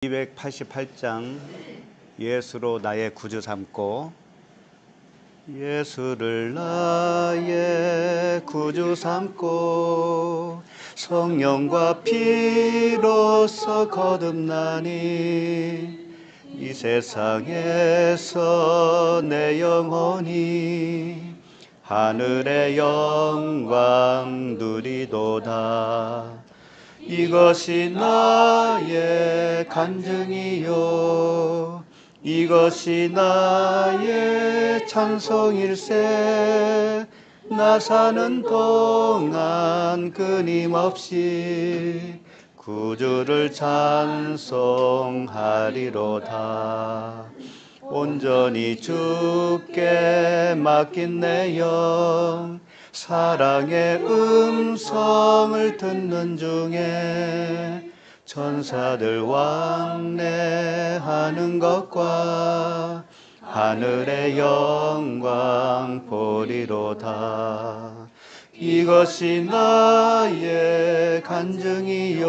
288장 예수로 나의 구주 삼고. 예수를 나의 구주 삼고 성령과 피로써 거듭나니 이 세상에서 내 영혼이 하늘의 영광 누리도다. 이것이 나의 간증이요 이것이 나의 찬송일세. 나 사는 동안 끊임없이 구주를 찬송하리로다. 온전히 주께 맡긴 내 영 사랑의 음성을 듣는 중에 천사들 왕래하는 것과 하늘의 영광 보리로다. 이것이 나의 간증이요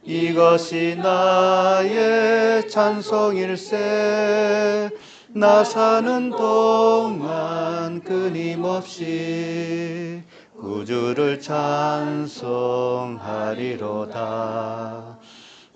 이것이 나의 찬송일세. 나 사는 동안 끊임없이 구주를 찬송하리로다.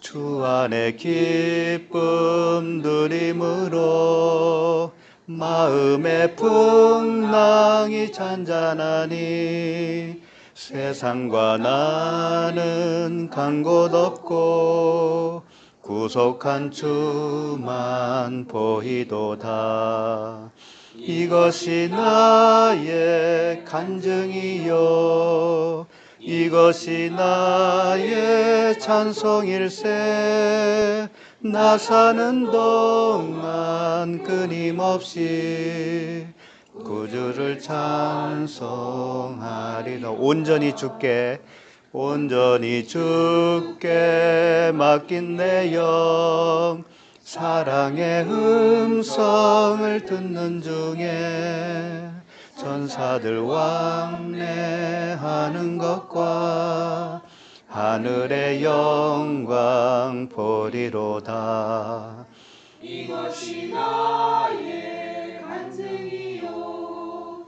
주 안에 기쁨 누림으로 마음의 풍랑이 잔잔하니 세상과 나는 간 곳 없고 구속한 주만 보이도다. 이것이 나의 간증이요 이것이 나의 찬송일세. 나 사는 동안 끊임없이 구주를 찬송하리라. 온전히 주께 맡긴 내 영 사랑의 음성을 듣는 중에 천사들 왕래하는 것과 하늘의 영광 보리로다. 이것이 나의 간증이요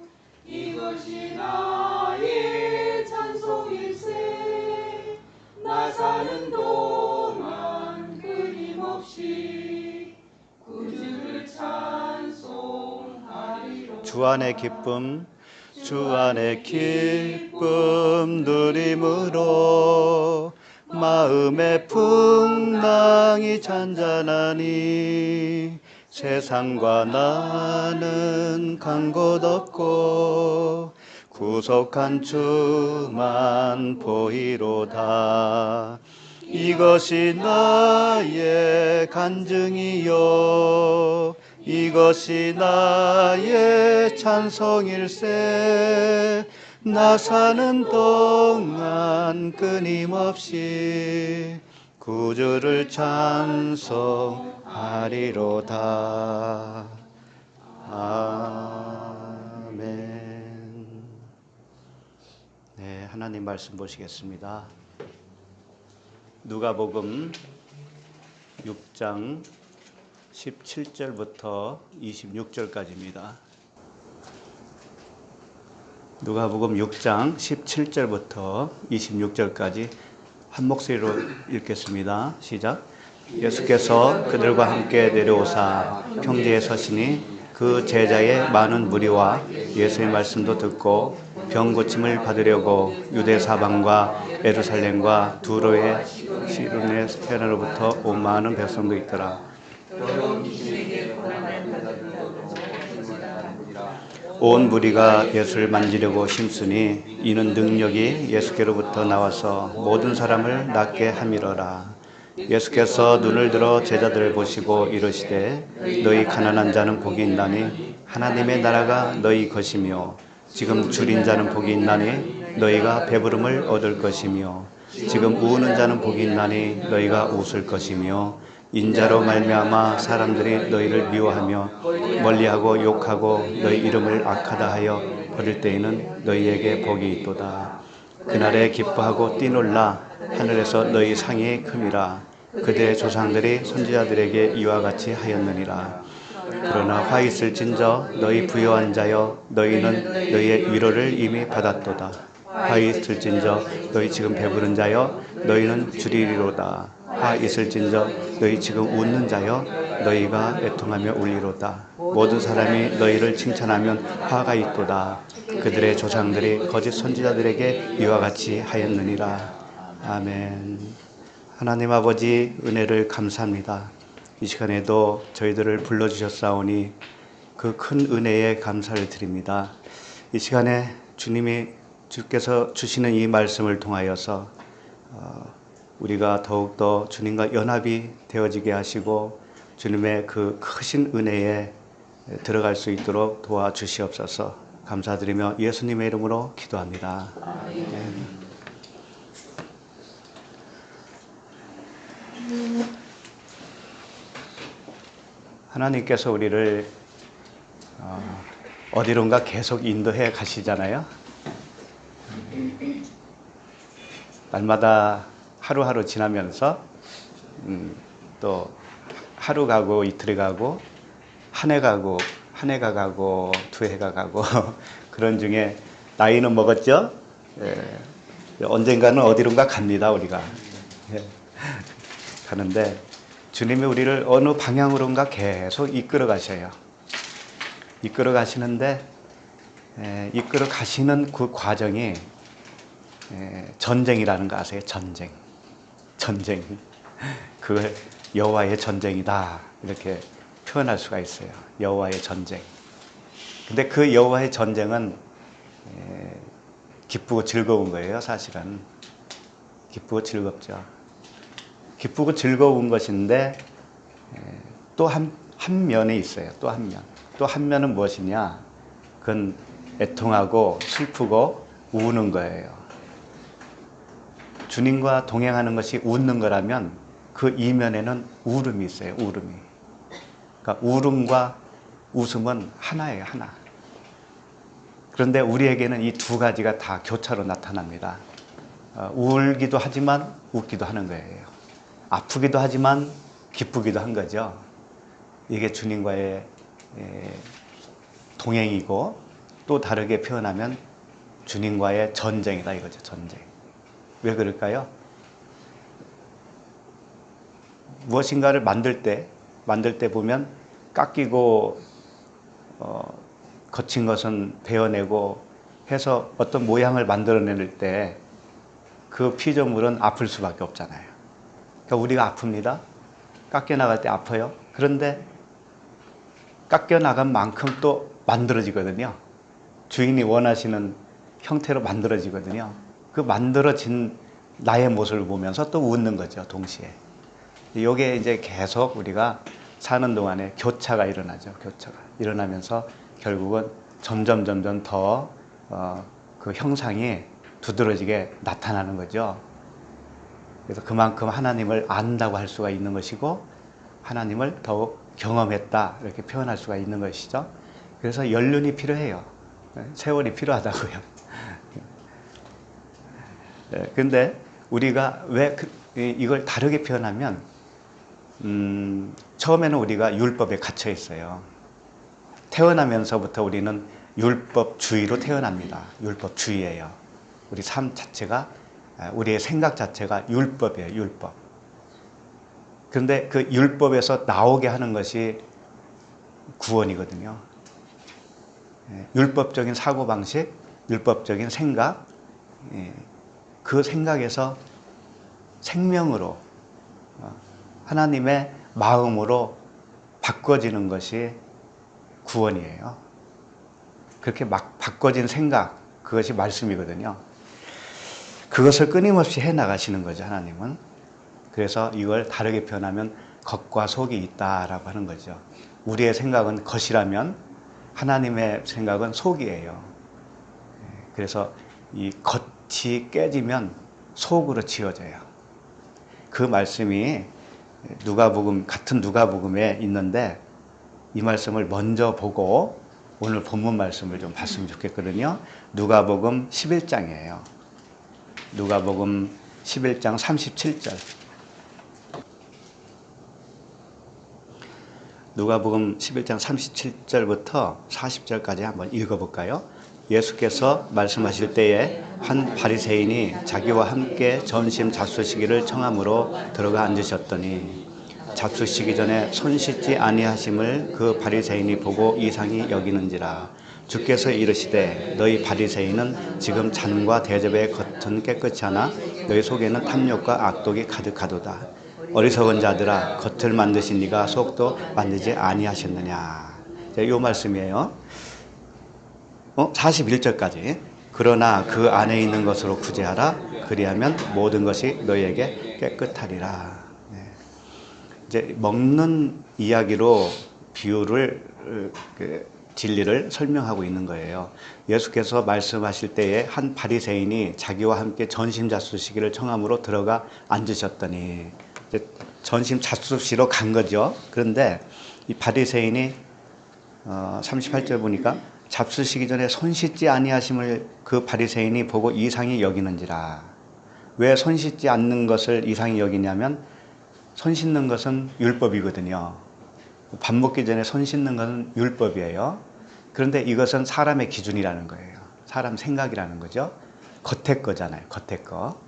이것이 나의 찬송일세. 나 사는 동안 끊임없이 구주를 찬송하리로다. 주 안의 기쁨 누림으로 마음의 풍랑이 잔잔하니 세상과 나는 간 곳 없고 구속한 주만 보이로다. 이것이 나의 간증이요 이것이 나의 찬송일세. 나 사는 동안 끊임없이 구주를 찬송하리로다. 아멘. 네, 하나님 말씀 보시겠습니다. 누가복음 6장 17절부터 26절까지입니다. 누가복음 6장 17절부터 26절까지 한 목소리로 읽겠습니다. 시작. 예수께서 그들과 함께 내려오사 평지에 서시니 그 제자의 많은 무리와 예수의 말씀도 듣고 병 고침을 받으려고 유대 사방과 예루살렘과 두로의 시돈의 해나로부터 온 많은 백성도 있더라. 온 무리가 예수를 만지려고 힘쓰니 이는 능력이 예수께로부터 나와서 모든 사람을 낫게 함이러라. 예수께서 눈을 들어 제자들을 보시고 이르시되 너희 가난한 자는 복이 있나니 하나님의 나라가 너희 것이며 지금 줄인 자는 복이 있나니 너희가 배부름을 얻을 것이며 지금 우는 자는 복이 있나니 너희가 웃을 것이며 인자로 말미암아 사람들이 너희를 미워하며 멀리하고 욕하고 너희 이름을 악하다 하여 버릴 때에는 너희에게 복이 있도다. 그날에 기뻐하고 뛰놀라 하늘에서 너희 상이 큼이라. 그들의 조상들이 선지자들에게 이와 같이 하였느니라. 그러나 화 있을진저 너희 부요한 자여 너희는 너희의 위로를 이미 받았도다. 화 있을진저 너희 지금 배부른 자여 너희는 주리리로다. 화 있을진저 너희 지금 웃는 자여 너희가 애통하며 울리로다. 모든 사람이 너희를 칭찬하면 화가 있도다. 그들의 조상들이 거짓 선지자들에게 이와 같이 하였느니라. 아멘. 하나님 아버지 은혜를 감사합니다. 이 시간에도 저희들을 불러주셨사오니 그 큰 은혜에 감사를 드립니다. 이 시간에 주께서 주시는 이 말씀을 통하여서 우리가 더욱더 주님과 연합이 되어지게 하시고 주님의 그 크신 은혜에 들어갈 수 있도록 도와주시옵소서. 감사드리며 예수님의 이름으로 기도합니다. 아멘. 하나님께서 우리를 어디론가 계속 인도해 가시잖아요. 날마다 하루하루 지나면서 또 하루 가고 이틀이 가고 한 해 가고 한 해가 가고 두 해가 가고 그런 중에 나이는 먹었죠. 언젠가는 어디론가 갑니다. 우리가 가는데 주님이 우리를 어느 방향으론가 계속 이끌어 가셔요. 이끌어 가시는데 이끌어 가시는 그 과정이 전쟁이라는 거 아세요? 전쟁. 그걸 여호와의 전쟁이다 이렇게 표현할 수가 있어요. 여호와의 전쟁. 근데 그 여호와의 전쟁은 기쁘고 즐거운 거예요. 사실은 기쁘고 즐겁죠. 기쁘고 즐거운 것인데 또 한 면에 있어요. 또 한 면. 또 한 면은 무엇이냐? 그건 애통하고 슬프고 우는 거예요. 주님과 동행하는 것이 웃는 거라면 그 이면에는 울음이 있어요. 울음이. 그러니까 울음과 웃음은 하나예요. 하나. 그런데 우리에게는 이 두 가지가 다 교차로 나타납니다. 울기도 하지만 웃기도 하는 거예요. 아프기도 하지만 기쁘기도 한 거죠. 이게 주님과의 동행이고 또 다르게 표현하면 주님과의 전쟁이다 이거죠. 전쟁. 왜 그럴까요? 무엇인가를 만들 때 보면 깎이고 거친 것은 베어내고 해서 어떤 모양을 만들어낼 때 그 피조물은 아플 수밖에 없잖아요. 그러니까 우리가 아픕니다. 깎여 나갈 때 아파요. 그런데 깎여 나간 만큼 또 만들어지거든요. 주인이 원하시는 형태로 만들어지거든요. 그 만들어진 나의 모습을 보면서 또 웃는 거죠. 동시에. 이게 이제 계속 우리가 사는 동안에 교차가 일어나죠. 교차가 일어나면서 결국은 점점 더 그 형상이 두드러지게 나타나는 거죠. 그래서 그만큼 하나님을 안다고 할 수가 있는 것이고 하나님을 더욱 경험했다 이렇게 표현할 수가 있는 것이죠. 그래서 연륜이 필요해요. 세월이 필요하다고요. 근데 우리가 왜 이걸 다르게 표현하면 처음에는 우리가 율법에 갇혀 있어요. 태어나면서부터 우리는 율법주의로 태어납니다. 율법주의예요. 우리 삶 자체가 우리의 생각 자체가 율법이에요. 율법. 그런데 그 율법에서 나오게 하는 것이 구원이거든요. 율법적인 사고방식, 율법적인 생각, 그 생각에서 생명으로 하나님의 마음으로 바꿔지는 것이 구원이에요. 그렇게 막 바꿔진 생각, 그것이 말씀이거든요. 그것을 끊임없이 해나가시는 거죠, 하나님은. 그래서 이걸 다르게 표현하면 겉과 속이 있다라고 하는 거죠. 우리의 생각은 겉이라면 하나님의 생각은 속이에요. 그래서 이 겉이 깨지면 속으로 지어져요. 그 말씀이 같은 누가복음에 있는데 이 말씀을 먼저 보고 오늘 본문 말씀을 좀 봤으면 좋겠거든요. 누가복음 11장이에요. 누가복음 11장 37절. 누가복음 11장 37절부터 40절까지 한번 읽어볼까요? 예수께서 말씀하실 때에 한 바리새인이 자기와 함께 점심 잡수시기를 청함으로 들어가 앉으셨더니 잡수시기 전에 손 씻지 아니하심을 그 바리새인이 보고 이상히 여기는지라. 주께서 이르시되 너희 바리새인은 지금 잔과 대접의 겉은 깨끗이 하나 너희 속에는 탐욕과 악독이 가득하도다. 어리석은 자들아, 겉을 만드신 네가 속도 만들지 아니하셨느냐. 이 말씀이에요. 41절까지. 그러나 그 안에 있는 것으로 구제하라. 그리하면 모든 것이 너희에게 깨끗하리라. 이제 먹는 이야기로 비유를 진리를 설명하고 있는 거예요. 예수께서 말씀하실 때에 한 바리새인이 자기와 함께 전심 잡수시기를 청함으로 들어가 앉으셨더니 이제 전심 잡수시러 간 거죠. 그런데 이 바리새인이 38절 보니까 잡수시기 전에 손 씻지 아니하심을 그 바리새인이 보고 이상히 여기는지라. 왜 손 씻지 않는 것을 이상히 여기냐면 손 씻는 것은 율법이거든요. 밥 먹기 전에 손 씻는 것은 율법이에요. 그런데 이것은 사람의 기준이라는 거예요. 사람 생각이라는 거죠. 겉에 거잖아요. 겉에 거.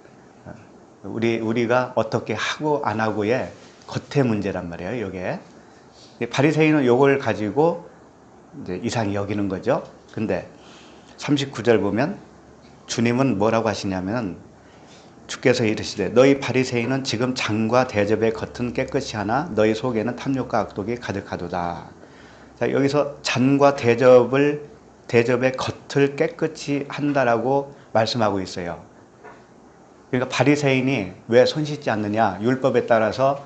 우리가 어떻게 하고 안 하고의 겉의 문제란 말이에요. 이게 바리새인은 이걸 가지고 이제 이상히 여기는 거죠. 근데 39절 보면 주님은 뭐라고 하시냐면 주께서 이르시되 너희 바리새인은 지금 잔과 대접의 겉은 깨끗이 하나 너희 속에는 탐욕과 악독이 가득하도다. 자, 여기서 잔과 대접의 겉을 깨끗이 한다라고 말씀하고 있어요. 그러니까 바리새인이 왜 손 씻지 않느냐, 율법에 따라서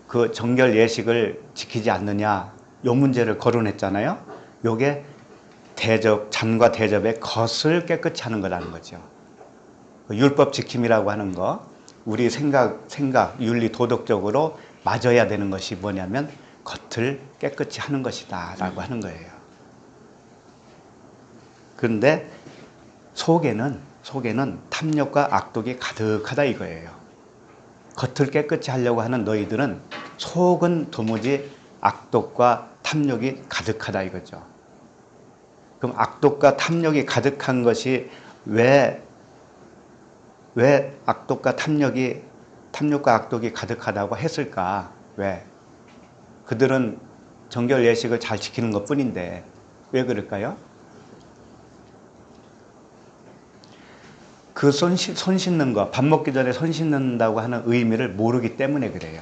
그 정결 예식을 지키지 않느냐, 요 문제를 거론했잖아요. 요게 잔과 대접의 겉을 깨끗이 하는 거라는 거죠. 율법 지킴이라고 하는 거, 우리 생각, 윤리, 도덕적으로 맞아야 되는 것이 뭐냐면 겉을 깨끗이 하는 것이다 라고 하는 거예요. 그런데 속에는 탐욕과 악독이 가득하다 이거예요. 겉을 깨끗이 하려고 하는 너희들은 속은 도무지 악독과 탐욕이 가득하다 이거죠. 그럼 악독과 탐욕이 가득한 것이 왜 악독과 탐욕과 악독이 가득하다고 했을까? 왜? 그들은 정결 예식을 잘 지키는 것 뿐인데 왜 그럴까요? 그 손 씻는 거, 밥 먹기 전에 손 씻는다고 하는 의미를 모르기 때문에 그래요.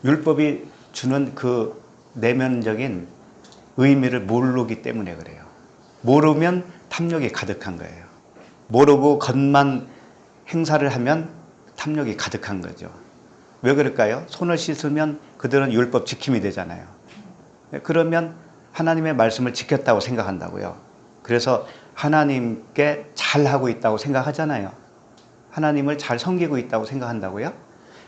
율법이 주는 그 내면적인 의미를 모르기 때문에 그래요. 모르면 탐욕이 가득한 거예요. 모르고 겉만 행사를 하면 탐욕이 가득한 거죠. 왜 그럴까요? 손을 씻으면 그들은 율법 지킴이 되잖아요. 그러면 하나님의 말씀을 지켰다고 생각한다고요. 그래서 하나님께 잘하고 있다고 생각하잖아요. 하나님을 잘 섬기고 있다고 생각한다고요.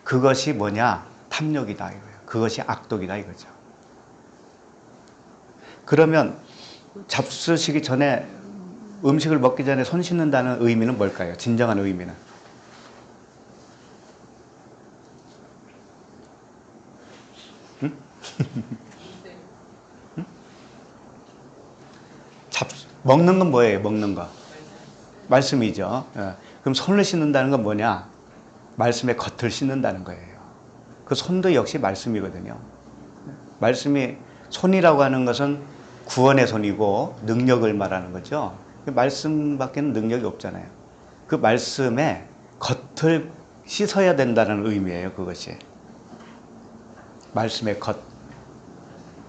그것이 뭐냐? 탐욕이다 이거예요. 그것이 악독이다 이거죠. 그러면 잡수시기 전에 음식을 먹기 전에 손 씻는다는 의미는 뭘까요? 진정한 의미는. 응? 응? 먹는 건 뭐예요? 먹는 거. 말씀이죠. 그럼 손을 씻는다는 건 뭐냐? 말씀의 겉을 씻는다는 거예요. 그 손도 역시 말씀이거든요. 말씀이, 손이라고 하는 것은 구원의 손이고 능력을 말하는 거죠. 말씀밖에는 능력이 없잖아요. 그 말씀의 겉을 씻어야 된다는 의미예요. 그것이 말씀의 겉.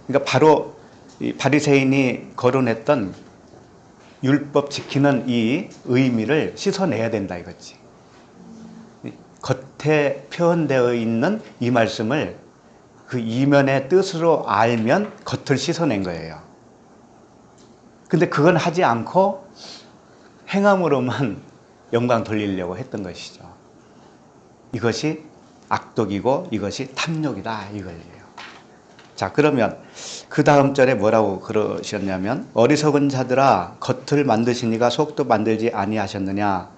그러니까 바로 이 바리새인이 거론했던 율법 지키는 이 의미를 씻어내야 된다 이거지. 겉에 표현되어 있는 이 말씀을 그 이면의 뜻으로 알면 겉을 씻어낸 거예요. 근데 그건 하지 않고 행함으로만 영광 돌리려고 했던 것이죠. 이것이 악독이고 이것이 탐욕이다 이거예요. 자, 그러면 그 다음 절에 뭐라고 그러셨냐면 어리석은 자들아 겉을 만드시니가 속도 만들지 아니하셨느냐.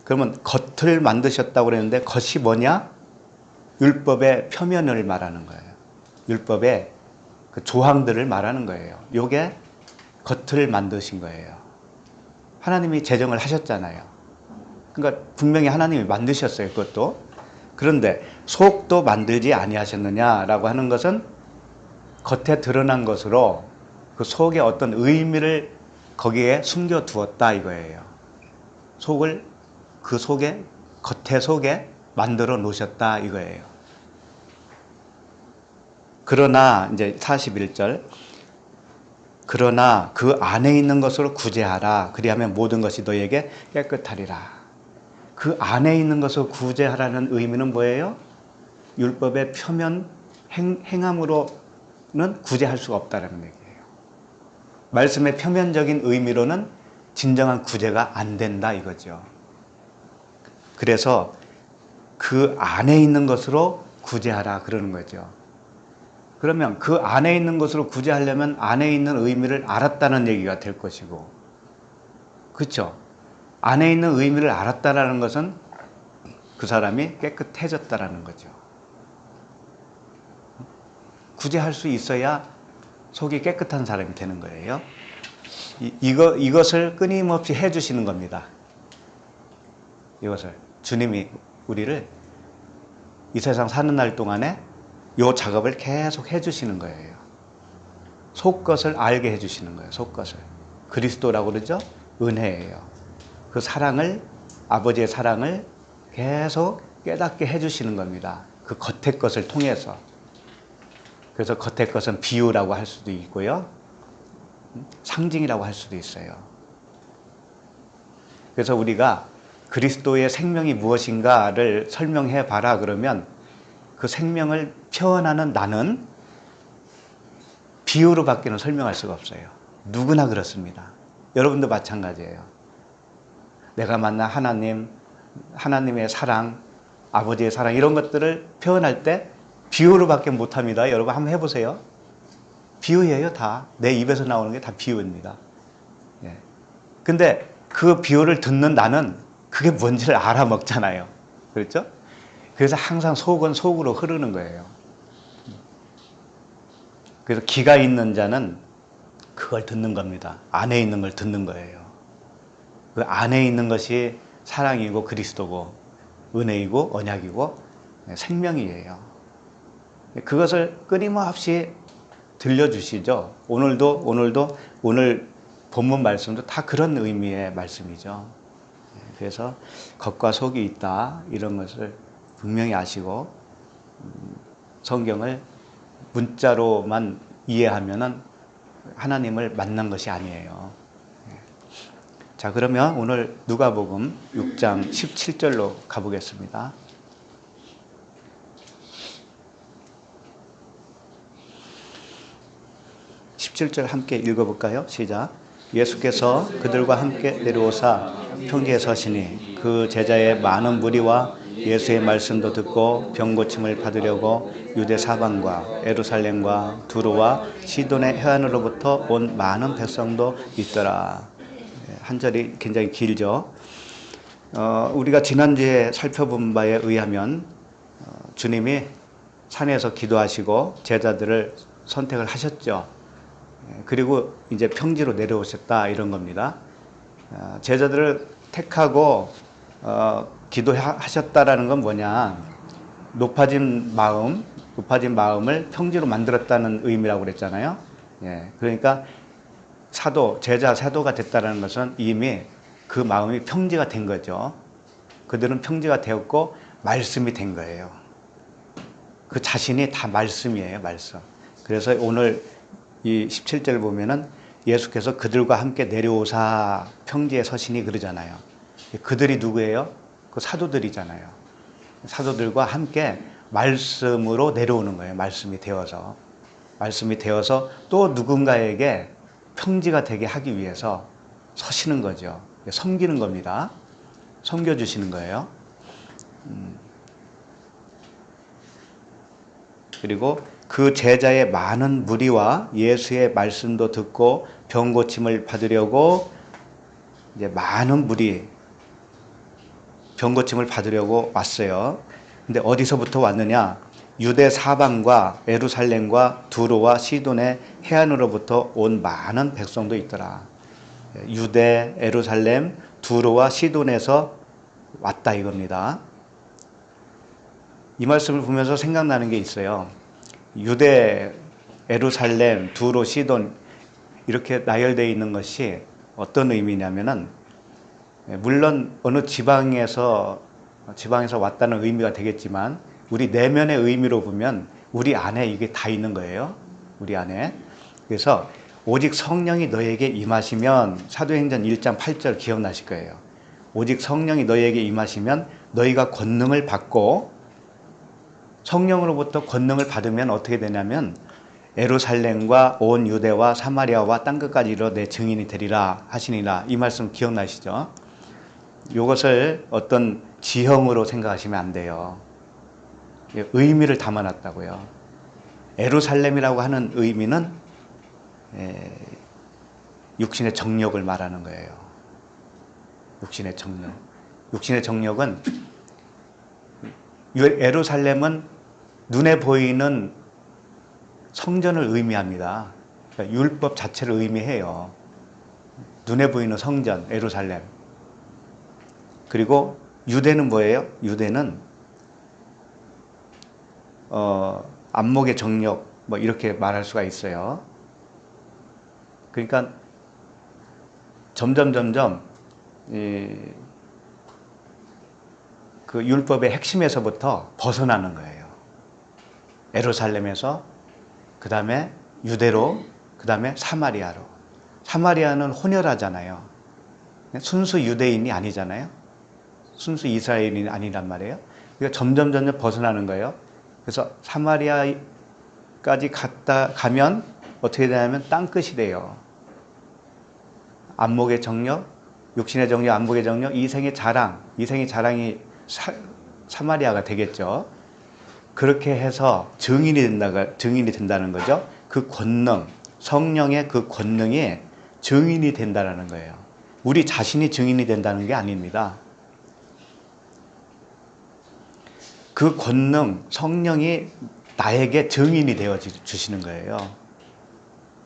그러면 겉을 만드셨다고 그랬는데 겉이 뭐냐? 율법의 표면을 말하는 거예요. 율법의 그 조항들을 말하는 거예요. 요게 겉을 만드신 거예요. 하나님이 제정을 하셨잖아요. 그러니까 분명히 하나님이 만드셨어요. 그것도. 그런데 속도 만들지 아니하셨느냐라고 하는 것은 겉에 드러난 것으로 그 속에 어떤 의미를 거기에 숨겨 두었다 이거예요. 속을 그 속에 겉에 속에 만들어 놓으셨다 이거예요. 그러나 이제 41절 그러나 그 안에 있는 것으로 구제하라. 그리하면 모든 것이 너에게 깨끗하리라. 그 안에 있는 것을 구제하라는 의미는 뭐예요? 율법의 표면 행함으로는 구제할 수가 없다는 얘기예요. 말씀의 표면적인 의미로는 진정한 구제가 안 된다 이거죠. 그래서 그 안에 있는 것으로 구제하라 그러는 거죠. 그러면 그 안에 있는 것으로 구제하려면 안에 있는 의미를 알았다는 얘기가 될 것이고, 그렇죠? 안에 있는 의미를 알았다라는 것은 그 사람이 깨끗해졌다라는 거죠. 구제할 수 있어야 속이 깨끗한 사람이 되는 거예요. 이것을 끊임없이 해주시는 겁니다. 이것을 주님이 우리를 이 세상 사는 날 동안에 이 작업을 계속 해주시는 거예요. 속것을 알게 해주시는 거예요. 속것을. 그리스도라고 그러죠? 은혜예요. 그 사랑을, 아버지의 사랑을 계속 깨닫게 해주시는 겁니다. 그 겉의 것을 통해서. 그래서 겉의 것은 비유라고 할 수도 있고요. 상징이라고 할 수도 있어요. 그래서 우리가 그리스도의 생명이 무엇인가를 설명해 봐라 그러면 그 생명을 표현하는 나는 비유로 밖에는 설명할 수가 없어요. 누구나 그렇습니다. 여러분도 마찬가지예요. 내가 만난 하나님, 하나님의 사랑, 아버지의 사랑 이런 것들을 표현할 때 비유로 밖에 못합니다. 여러분 한번 해보세요. 비유예요 다. 내 입에서 나오는 게 다 비유입니다. 예. 근데 그 비유를 듣는 나는 그게 뭔지를 알아먹잖아요. 그렇죠? 그래서 항상 속은 속으로 흐르는 거예요. 그래서 귀가 있는 자는 그걸 듣는 겁니다. 안에 있는 걸 듣는 거예요. 그 안에 있는 것이 사랑이고 그리스도고 은혜이고 언약이고 생명이에요. 그것을 끊임없이 들려주시죠. 오늘도 오늘 본문 말씀도 다 그런 의미의 말씀이죠. 그래서 겉과 속이 있다 이런 것을 분명히 아시고 성경을 문자로만 이해하면은 하나님을 만난 것이 아니에요. 자, 그러면 오늘 누가복음 6장 17절로 가보겠습니다. (17절) 함께 읽어볼까요? 시작. 예수께서 그들과 함께 내려오사 평지에 서시니 그 제자의 많은 무리와 예수의 말씀도 듣고 병 고침을 받으려고 유대 사방과 예루살렘과 두로와 시돈의 해안으로부터 온 많은 백성도 있더라. 한 절이 굉장히 길죠. 우리가 지난주에 살펴본 바에 의하면 주님이 산에서 기도하시고 제자들을 선택을 하셨죠. 그리고 이제 평지로 내려오셨다 이런 겁니다. 제자들을 택하고 기도하셨다라는 건 뭐냐? 높아진 마음을 평지로 만들었다는 의미라고 그랬잖아요. 예, 그러니까 제자 사도가 됐다는 것은 이미 그 마음이 평지가 된 거죠. 그들은 평지가 되었고 말씀이 된 거예요. 그 자신이 다 말씀이에요, 말씀. 그래서 오늘 이 17절 보면은 예수께서 그들과 함께 내려오사 평지에 서시니 그러잖아요. 그들이 누구예요? 그 사도들이잖아요. 사도들과 함께 말씀으로 내려오는 거예요. 말씀이 되어서 또 누군가에게 평지가 되게 하기 위해서 서시는 거죠. 섬기는 겁니다. 섬겨주시는 거예요. 그리고 그 제자의 많은 무리와 예수의 말씀도 듣고 병 고침을 받으려고 이제 많은 무리 병 고침을 받으려고 왔어요. 근데 어디서부터 왔느냐? 유대 사방과 예루살렘과 두로와 시돈의 해안으로부터 온 많은 백성도 있더라. 유대, 예루살렘, 두로와 시돈에서 왔다 이겁니다. 이 말씀을 보면서 생각나는 게 있어요. 유대, 예루살렘, 두로, 시돈 이렇게 나열되어 있는 것이 어떤 의미냐면은, 물론 어느 지방에서 왔다는 의미가 되겠지만 우리 내면의 의미로 보면 우리 안에 이게 다 있는 거예요. 우리 안에. 그래서 오직 성령이 너에게 임하시면, 사도행전 1장 8절 기억나실 거예요. 오직 성령이 너에게 임하시면 너희가 권능을 받고, 성령으로부터 권능을 받으면 어떻게 되냐면 예루살렘과 온 유대와 사마리아와 땅끝까지 이르러 내 증인이 되리라 하시니라. 이 말씀 기억나시죠? 이것을 어떤 지형으로 생각하시면 안 돼요. 의미를 담아놨다고요. 예루살렘이라고 하는 의미는 육신의 정욕을 말하는 거예요. 육신의 정욕. 육신의 정욕은, 예루살렘은 눈에 보이는 성전을 의미합니다. 그러니까 율법 자체를 의미해요. 눈에 보이는 성전, 예루살렘. 그리고 유대는 뭐예요? 유대는 안목의 정욕, 뭐 이렇게 말할 수가 있어요. 그러니까 점점 그 율법의 핵심에서부터 벗어나는 거예요. 예루살렘에서, 그 다음에 유대로, 그 다음에 사마리아로. 사마리아는 혼혈하잖아요. 순수 유대인이 아니잖아요. 순수 이스라엘인이 아니란 말이에요. 그러니까 점점 벗어나는 거예요. 그래서 사마리아까지 가면 어떻게 되냐면 땅끝이 돼요. 안목의 정욕, 육신의 정욕, 안목의 정욕, 이생의 자랑이 사마리아가 되겠죠. 그렇게 해서 증인이 된다는 거죠. 그 권능, 성령의 그 권능이 증인이 된다는 거예요. 우리 자신이 증인이 된다는 게 아닙니다. 그 권능, 성령이 나에게 증인이 되어 주시는 거예요.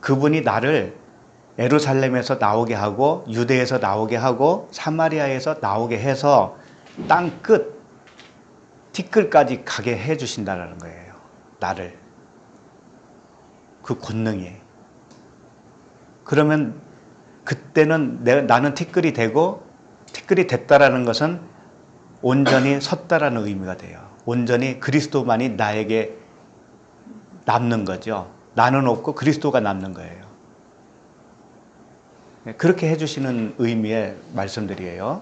그분이 나를 예루살렘에서 나오게 하고, 유대에서 나오게 하고, 사마리아에서 나오게 해서 땅끝, 티끌까지 가게 해 주신다는 거예요. 나를. 그 권능이. 그러면 그때는 나는 티끌이 되고, 티끌이 됐다라는 것은 온전히 섰다라는 의미가 돼요. 온전히 그리스도만이 나에게 남는 거죠. 나는 없고 그리스도가 남는 거예요. 그렇게 해주시는 의미의 말씀들이에요.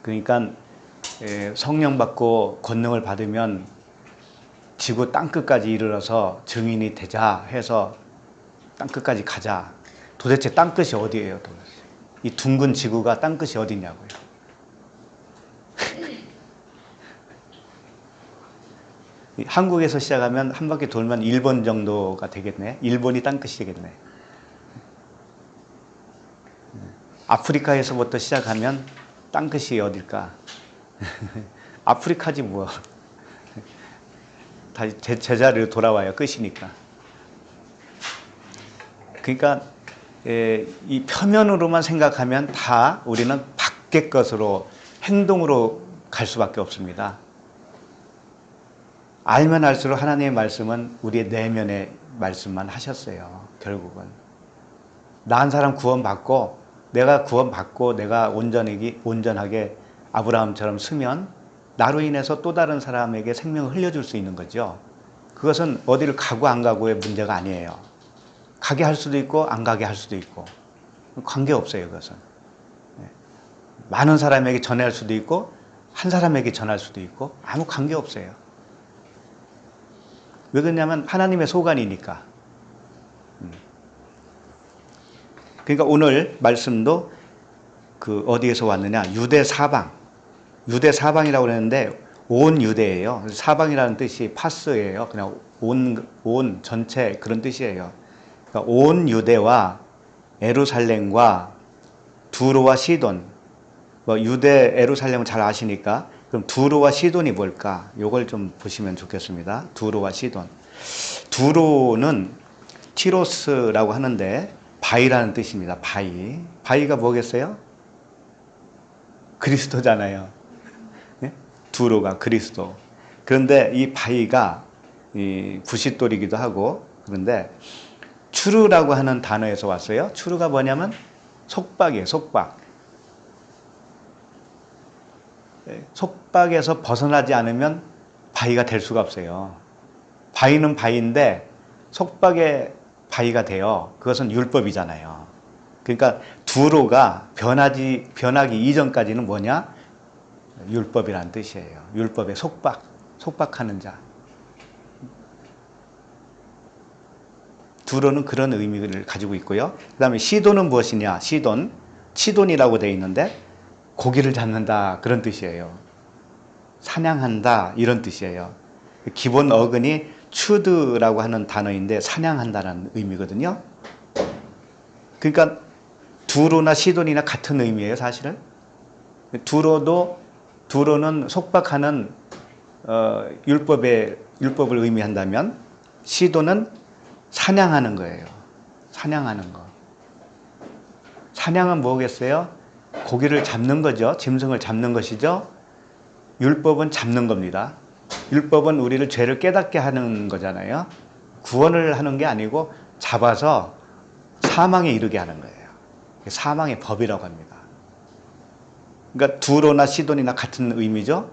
그러니까 성령 받고 권능을 받으면 지구 땅끝까지 이르러서 증인이 되자 해서 땅끝까지 가자. 도대체 땅끝이 어디예요? 도대체. 이 둥근 지구가 땅끝이 어디냐고요. 한국에서 시작하면 한 바퀴 돌면 일본 정도가 되겠네. 일본이 땅끝이 되겠네. 아프리카에서부터 시작하면 땅끝이 어딜까? 아프리카지 뭐. 다시 제자리로 돌아와요. 끝이니까. 그러니까 이 표면으로만 생각하면 다 우리는 밖의 것으로, 행동으로 갈 수밖에 없습니다. 알면 알수록 하나님의 말씀은 우리의 내면의 말씀만 하셨어요. 결국은 나 한 사람 구원받고, 내가 온전하게 아브라함처럼 쓰면 나로 인해서 또 다른 사람에게 생명을 흘려줄 수 있는 거죠. 그것은 어디를 가고 안 가고의 문제가 아니에요. 가게 할 수도 있고 안 가게 할 수도 있고 관계없어요. 그것은 많은 사람에게 전할 수도 있고 한 사람에게 전할 수도 있고 아무 관계없어요. 왜 그러냐면 하나님의 소관이니까. 그러니까 오늘 말씀도 그 어디에서 왔느냐, 유대 사방이라고 그랬는데 온 유대예요. 사방이라는 뜻이 파스예요. 그냥 온 전체 그런 뜻이에요. 그러니까 온 유대와 예루살렘과 두로와 시돈, 뭐 유대 예루살렘은 잘 아시니까 그럼 두로와 시돈이 뭘까? 요걸 좀 보시면 좋겠습니다. 두로와 시돈. 두로는 티로스라고 하는데 바위라는 뜻입니다. 바위. 바위가 뭐겠어요? 그리스도잖아요. 네? 두로가 그리스도. 그런데 이 바위가 이 부싯돌이기도 하고, 그런데 추루라고 하는 단어에서 왔어요. 추루가 뭐냐면 속박이에요. 속박. 속박에서 벗어나지 않으면 바위가 될 수가 없어요. 바위는 바위인데 속박의 바위가 돼요. 그것은 율법이잖아요. 그러니까 두로가 변하기 이전까지는 뭐냐? 율법이란 뜻이에요. 율법의 속박하는 자. 두로는 그런 의미를 가지고 있고요. 그 다음에 시돈은 무엇이냐? 치돈이라고 되어 있는데 고기를 잡는다 그런 뜻이에요. 사냥한다 이런 뜻이에요. 기본 어근이 추드라고 하는 단어인데 사냥한다는 의미거든요. 그러니까 두로나 시돈이나 같은 의미예요, 사실은. 두로는 속박하는 율법을 의미한다면 시돈은 사냥하는 거예요. 사냥하는 거. 사냥은 뭐겠어요? 고기를 잡는 거죠. 짐승을 잡는 것이죠. 율법은 잡는 겁니다. 율법은 우리를 죄를 깨닫게 하는 거잖아요. 구원을 하는 게 아니고 잡아서 사망에 이르게 하는 거예요. 사망의 법이라고 합니다. 그러니까 두로나 시돈이나 같은 의미죠.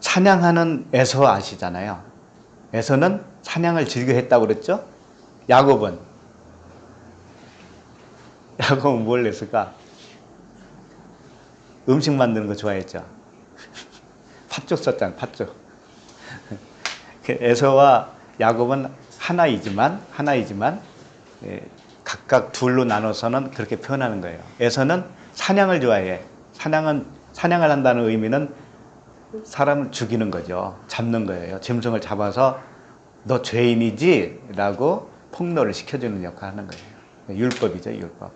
사냥하는 에서 아시잖아요. 에서는 사냥을 즐겨 했다고 그랬죠. 야곱은 뭘 했을까? 음식 만드는 거 좋아했죠. 팥죽 썼잖아, 팥죽. 에서와 야곱은 하나이지만 각각 둘로 나눠서는 그렇게 표현하는 거예요. 에서는 사냥을 좋아해. 사냥을 한다는 의미는 사람을 죽이는 거죠. 잡는 거예요. 짐승을 잡아서 너 죄인이지? 라고 폭로를 시켜주는 역할을 하는 거예요. 율법이죠, 율법.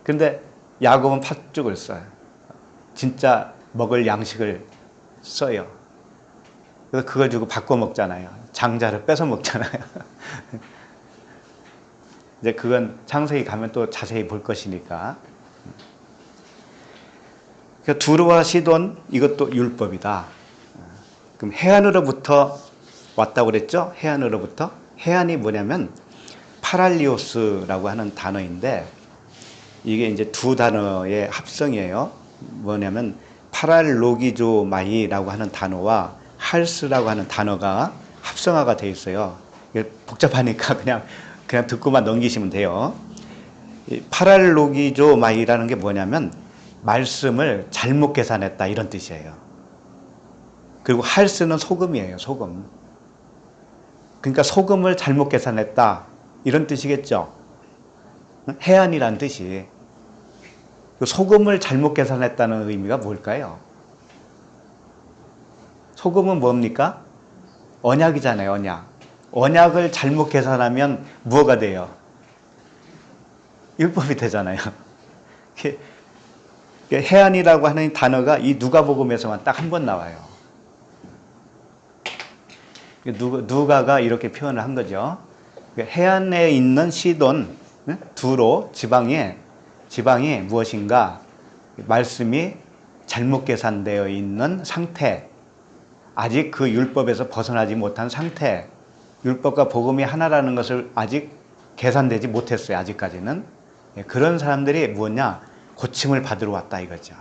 근데 야곱은 팥죽을 써요. 진짜 먹을 양식을 써요. 그래서 그걸 주고 바꿔 먹잖아요. 장자를 뺏어 먹잖아요. 이제 그건 창세기 가면 또 자세히 볼 것이니까. 그러니까 두로와 시돈 이것도 율법이다. 그럼 해안으로부터 왔다고 그랬죠? 해안으로부터. 해안이 뭐냐면 파랄리오스라고 하는 단어인데 이게 이제 두 단어의 합성이에요. 뭐냐면 파랄로기조마이라고 하는 단어와 할스라고 하는 단어가 합성화가 되어 있어요. 이게 복잡하니까 그냥 듣고만 넘기시면 돼요. 파랄로기조마이라는 게 뭐냐면 말씀을 잘못 계산했다 이런 뜻이에요. 그리고 할스는 소금이에요. 소금. 그러니까 소금을 잘못 계산했다 이런 뜻이겠죠. 해안이란 뜻이. 소금을 잘못 계산했다는 의미가 뭘까요? 소금은 뭡니까? 언약이잖아요. 언약. 언약을 잘못 계산하면 뭐가 돼요? 율법이 되잖아요. 해안이라고 하는 단어가 이 누가복음에서만 딱 한 번 나와요. 누가가 이렇게 표현을 한 거죠. 해안에 있는 시돈, 두로 지방이 무엇인가? 말씀이 잘못 계산되어 있는 상태, 아직 그 율법에서 벗어나지 못한 상태, 율법과 복음이 하나라는 것을 아직 계산되지 못했어요. 아직까지는. 그런 사람들이 뭐냐? 고침을 받으러 왔다 이거죠.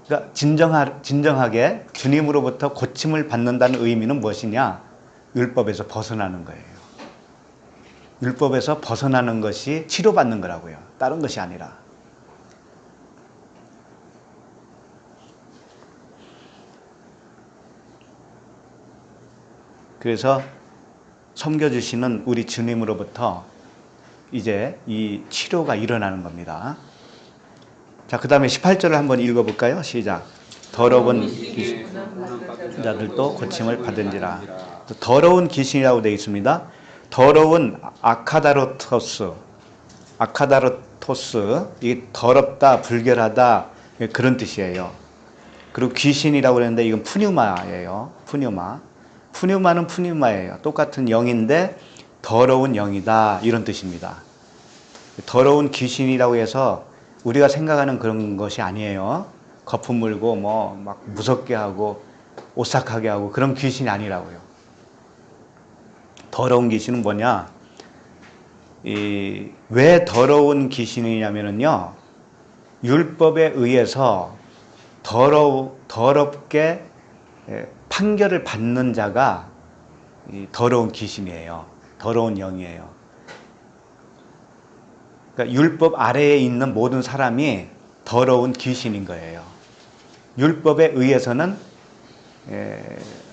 그러니까 진정하게 주님으로부터 고침을 받는다는 의미는 무엇이냐? 율법에서 벗어나는 거예요. 율법에서 벗어나는 것이 치료받는 거라고요. 다른 것이 아니라. 그래서 섬겨주시는 우리 주님으로부터 이제 이 치료가 일어나는 겁니다. 자, 그 다음에 18절을 한번 읽어볼까요? 시작. 더러운 자들도 고침을 받은지라. 더러운 귀신이라고 되어 있습니다. 더러운 아카다로토스, 이게 더럽다, 불결하다 그런 뜻이에요. 그리고 귀신이라고 그랬는데 이건 푸뉴마예요. 푸뉴마. 푸뉴마는 푸뉴마예요. 똑같은 영인데 더러운 영이다 이런 뜻입니다. 더러운 귀신이라고 해서 우리가 생각하는 그런 것이 아니에요. 거품 물고 뭐 막 무섭게 하고 오싹하게 하고 그런 귀신이 아니라고요. 더러운 귀신은 뭐냐? 왜 더러운 귀신이냐면요. 율법에 의해서 더럽게 판결을 받는 자가 더러운 귀신이에요. 더러운 영이에요. 그러니까 율법 아래에 있는 모든 사람이 더러운 귀신인 거예요. 율법에 의해서는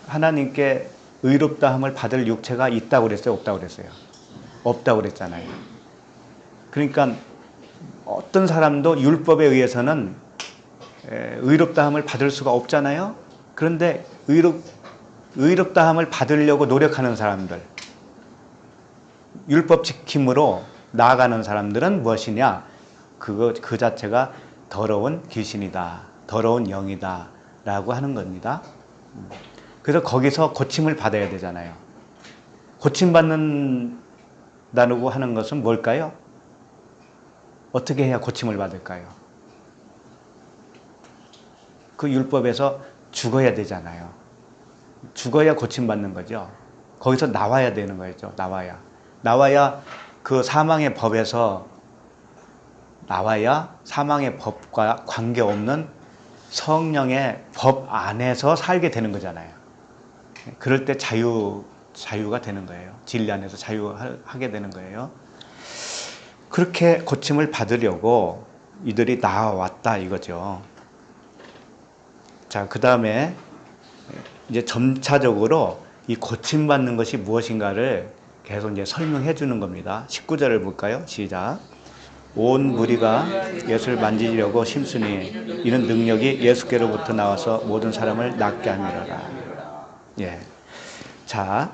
하나님께 의롭다함을 받을 육체가 있다고 그랬어요? 없다고 그랬어요? 없다고 그랬잖아요. 그러니까 어떤 사람도 율법에 의해서는 의롭다함을 받을 수가 없잖아요. 그런데 의롭다함을 받으려고 노력하는 사람들, 율법 지킴으로 나아가는 사람들은 무엇이냐? 그 자체가 더러운 귀신이다, 더러운 영이다 라고 하는 겁니다. 그래서 거기서 고침을 받아야 되잖아요. 고침받는다고 하는 것은 뭘까요? 어떻게 해야 고침을 받을까요? 그 율법에서 죽어야 되잖아요. 죽어야 고침받는 거죠. 거기서 나와야 되는 거죠. 나와야 그 사망의 법에서 나와야 사망의 법과 관계없는 성령의 법 안에서 살게 되는 거잖아요. 그럴 때 자유가 되는 거예요. 진리 안에서 자유하게 되는 거예요. 그렇게 고침을 받으려고 이들이 나와왔다 이거죠. 자, 그 다음에 이제 점차적으로 이 고침받는 것이 무엇인가를 계속 이제 설명해 주는 겁니다. 19절을 볼까요? 시작. 온 무리가 예수를 만지려고 심쓰니 이는 능력이 예수께로부터 나와서 모든 사람을 낫게 함이로라. 예. 자,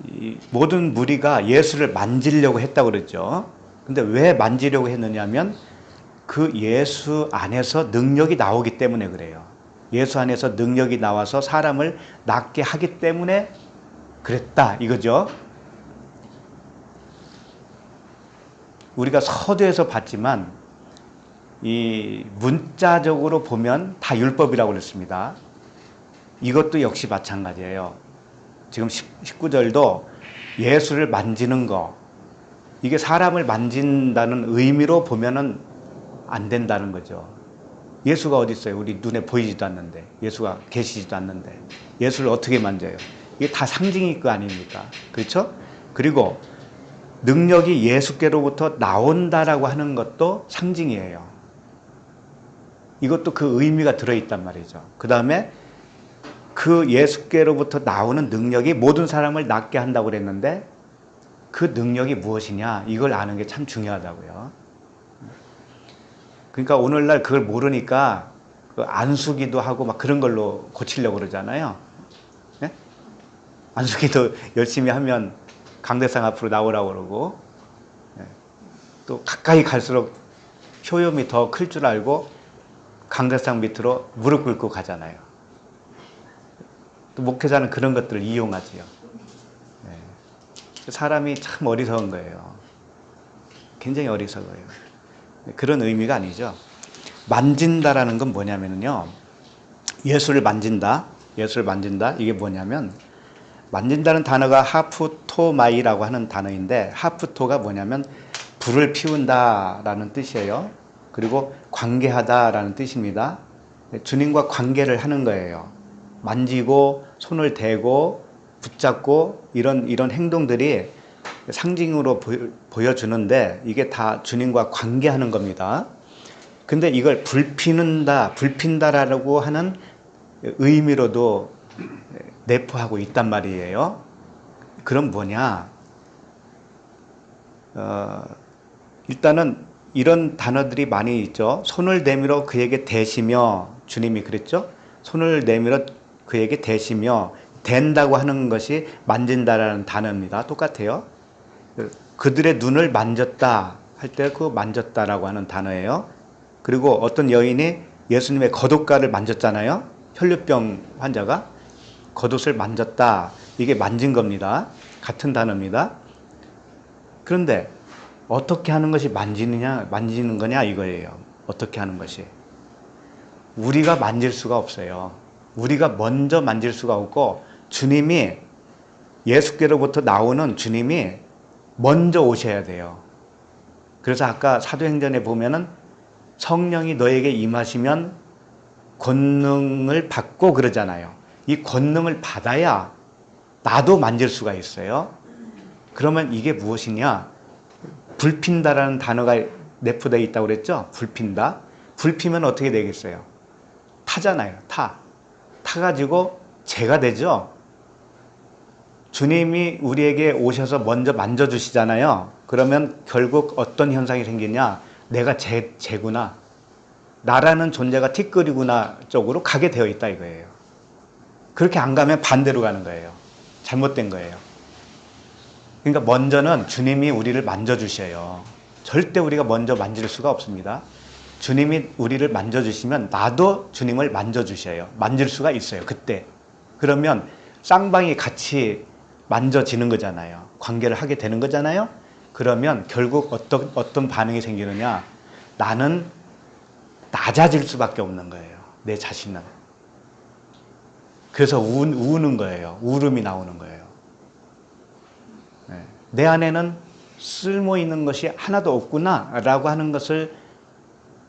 이 모든 무리가 예수를 만지려고 했다고 그랬죠. 근데 왜 만지려고 했느냐면 그 예수 안에서 능력이 나오기 때문에 그래요. 예수 안에서 능력이 나와서 사람을 낫게 하기 때문에 그랬다 이거죠. 우리가 서두에서 봤지만 이 문자적으로 보면 다 율법이라고 그랬습니다. 이것도 역시 마찬가지예요. 지금 19절도 예수를 만지는 거, 이게 사람을 만진다는 의미로 보면은 안 된다는 거죠. 예수가 어디 있어요? 우리 눈에 보이지도 않는데, 예수가 계시지도 않는데 예수를 어떻게 만져요? 이게 다 상징일 거 아닙니까? 그렇죠? 그리고 능력이 예수께로부터 나온다라고 하는 것도 상징이에요. 이것도 그 의미가 들어있단 말이죠. 그 다음에 그 예수께로부터 나오는 능력이 모든 사람을 낫게 한다고 그랬는데 그 능력이 무엇이냐? 이걸 아는 게 참 중요하다고요. 그러니까 오늘날 그걸 모르니까 안수기도 하고 막 그런 걸로 고치려고 그러잖아요. 네? 안수기도 열심히 하면 강대상 앞으로 나오라고 그러고, 또 가까이 갈수록 효염이 더 클 줄 알고 강대상 밑으로 무릎 꿇고 가잖아요. 또 목회자는 그런 것들을 이용하지요. 사람이 참 어리석은 거예요. 굉장히 어리석어요. 그런 의미가 아니죠. 만진다라는 건 뭐냐면요. 예수를 만진다. 이게 뭐냐면, 만진다는 단어가 하프토마이라고 하는 단어인데, 하프토가 뭐냐면 불을 피운다라는 뜻이에요. 그리고 관계하다라는 뜻입니다. 주님과 관계를 하는 거예요. 만지고 손을 대고 붙잡고 이런 행동들이 상징으로 보여주는데 이게 다 주님과 관계하는 겁니다. 근데 이걸 불핀다라고 하는 의미로도 내포하고 있단 말이에요. 그럼 뭐냐? 일단은 이런 단어들이 많이 있죠. 손을 내밀어 그에게 대시며, 주님이 그랬죠. 손을 내밀어 그에게 대시며, 된다고 하는 것이 만진다라는 단어입니다. 똑같아요. 그들의 눈을 만졌다 할 때 그 만졌다라고 하는 단어예요. 그리고 어떤 여인이 예수님의 겉옷가를 만졌잖아요. 혈류병 환자가 겉옷을 만졌다. 이게 만진 겁니다. 같은 단어입니다. 그런데 어떻게 하는 것이 만지는 거냐 이거예요. 어떻게 하는 것이. 우리가 만질 수가 없어요. 우리가 먼저 만질 수가 없고 주님이 예수께로부터 나오는 주님이 먼저 오셔야 돼요. 그래서 아까 사도행전에 보면은 성령이 너에게 임하시면 권능을 받고 그러잖아요. 이 권능을 받아야 나도 만질 수가 있어요. 그러면 이게 무엇이냐? 불핀다라는 단어가 내포되어 있다고 그랬죠? 불핀다. 불피면 어떻게 되겠어요? 타잖아요. 타가지고 죄가 되죠? 주님이 우리에게 오셔서 먼저 만져주시잖아요. 그러면 결국 어떤 현상이 생기냐? 내가 죄구나. 나라는 존재가 티끌이구나 쪽으로 가게 되어 있다 이거예요. 그렇게 안 가면 반대로 가는 거예요. 잘못된 거예요. 그러니까 먼저는 주님이 우리를 만져주셔요. 절대 우리가 먼저 만질 수가 없습니다. 주님이 우리를 만져주시면 나도 주님을 만져주셔요. 만질 수가 있어요. 그때. 그러면 쌍방이 같이 만져지는 거잖아요. 관계를 하게 되는 거잖아요. 그러면 결국 어떤 반응이 생기느냐? 나는 낮아질 수밖에 없는 거예요. 내 자신은. 그래서 우는 거예요. 울음이 나오는 거예요. 내 안에는 쓸모 있는 것이 하나도 없구나 라고 하는 것을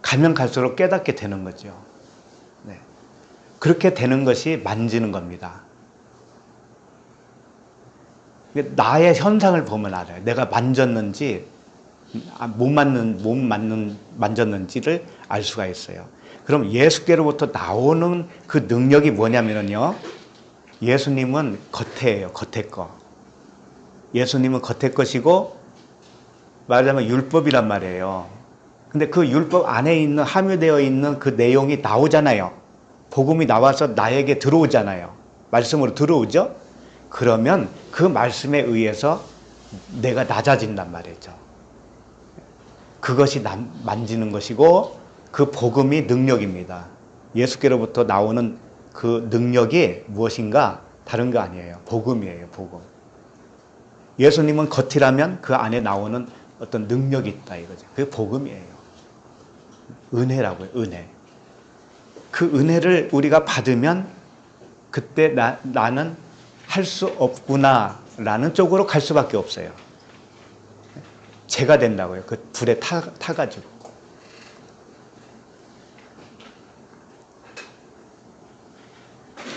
가면 갈수록 깨닫게 되는 거죠. 네. 그렇게 되는 것이 만지는 겁니다. 나의 현상을 보면 알아요. 내가 만졌는지 못 만졌는지를 알 수가 있어요. 그럼 예수께로부터 나오는 그 능력이 뭐냐면요. 예수님은 겉에예요. 겉에 거. 예수님은 겉에 것이고 말하자면 율법이란 말이에요. 근데 그 율법 안에 있는 함유되어 있는 그 내용이 나오잖아요. 복음이 나와서 나에게 들어오잖아요. 말씀으로 들어오죠. 그러면 그 말씀에 의해서 내가 낮아진단 말이죠. 그것이 만지는 것이고 그 복음이 능력입니다. 예수께로부터 나오는 그 능력이 무엇인가 다른 거 아니에요. 복음이에요. 복음. 예수님은 겉이라면 그 안에 나오는 어떤 능력이 있다 이거죠. 그게 복음이에요. 은혜라고요. 은혜. 그 은혜를 우리가 받으면 그때 나는 할 수 없구나 라는 쪽으로 갈 수밖에 없어요. 죄가 된다고요. 그 불에 타가지고.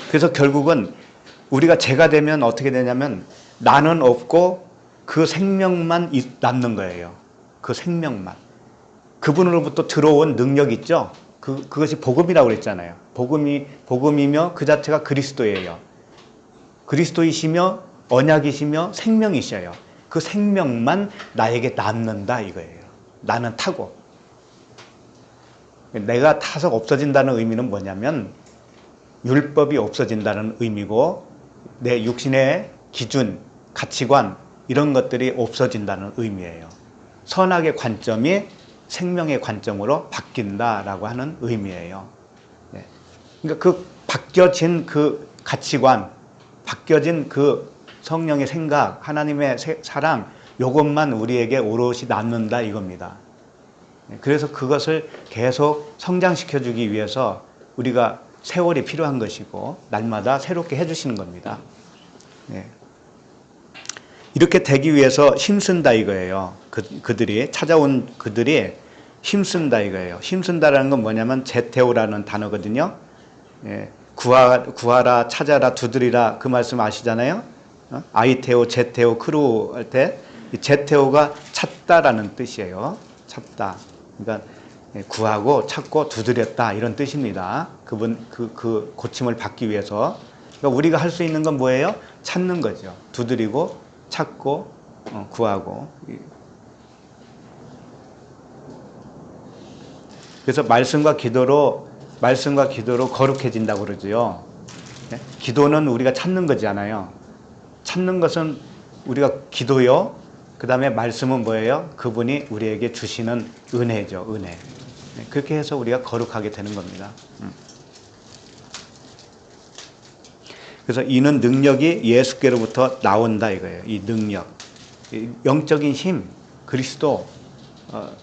그래서 결국은 우리가 죄가 되면 어떻게 되냐면 나는 없고 그 생명만 남는 거예요. 그 생명만. 그분으로부터 들어온 능력 있죠? 그것이 복음이라고 그랬잖아요. 복음이며 그 자체가 그리스도예요. 그리스도이시며 언약이시며 생명이셔요. 그 생명만 나에게 남는다 이거예요. 나는 타고. 내가 타서 없어진다는 의미는 뭐냐면 율법이 없어진다는 의미고 내 육신의 기준, 가치관 이런 것들이 없어진다는 의미예요. 선악의 관점이 생명의 관점으로 바뀐다라고 하는 의미예요. 네. 그러니까 그 바뀌어진 그 가치관, 바뀌어진 그 성령의 생각, 하나님의 사랑, 이것만 우리에게 오롯이 남는다 이겁니다. 그래서 그것을 계속 성장시켜주기 위해서 우리가 세월이 필요한 것이고 날마다 새롭게 해주시는 겁니다. 네. 이렇게 되기 위해서 힘쓴다 이거예요. 그들이 찾아온 그들이 힘쓴다 이거예요. 힘쓴다라는 건 뭐냐면 제테오라는 단어거든요. 예. 구하라, 찾아라, 두드리라 그 말씀 아시잖아요. 아이테오, 제테오, 크루 할 때 제테오가 찾다라는 뜻이에요. 찾다. 그러니까 구하고 찾고 두드렸다 이런 뜻입니다. 그 고침을 받기 위해서. 그러니까 우리가 할 수 있는 건 뭐예요? 찾는 거죠. 두드리고 찾고 구하고. 그래서 말씀과 기도로 거룩해진다고 그러죠. 기도는 우리가 찾는 거잖아요. 찾는 것은 우리가 기도요. 그 다음에 말씀은 뭐예요? 그분이 우리에게 주시는 은혜죠. 은혜. 그렇게 해서 우리가 거룩하게 되는 겁니다. 그래서 이는 능력이 예수께로부터 나온다 이거예요. 이 능력, 이 영적인 힘, 그리스도,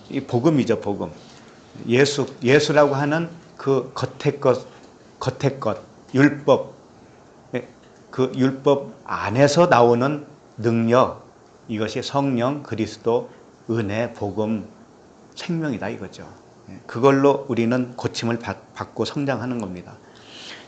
이 복음이죠, 복음. 예수라고 하는 그 겉의 것, 율법, 그 율법 안에서 나오는 능력, 이것이 성령, 그리스도, 은혜, 복음, 생명이다 이거죠. 그걸로 우리는 고침을 받고 성장하는 겁니다.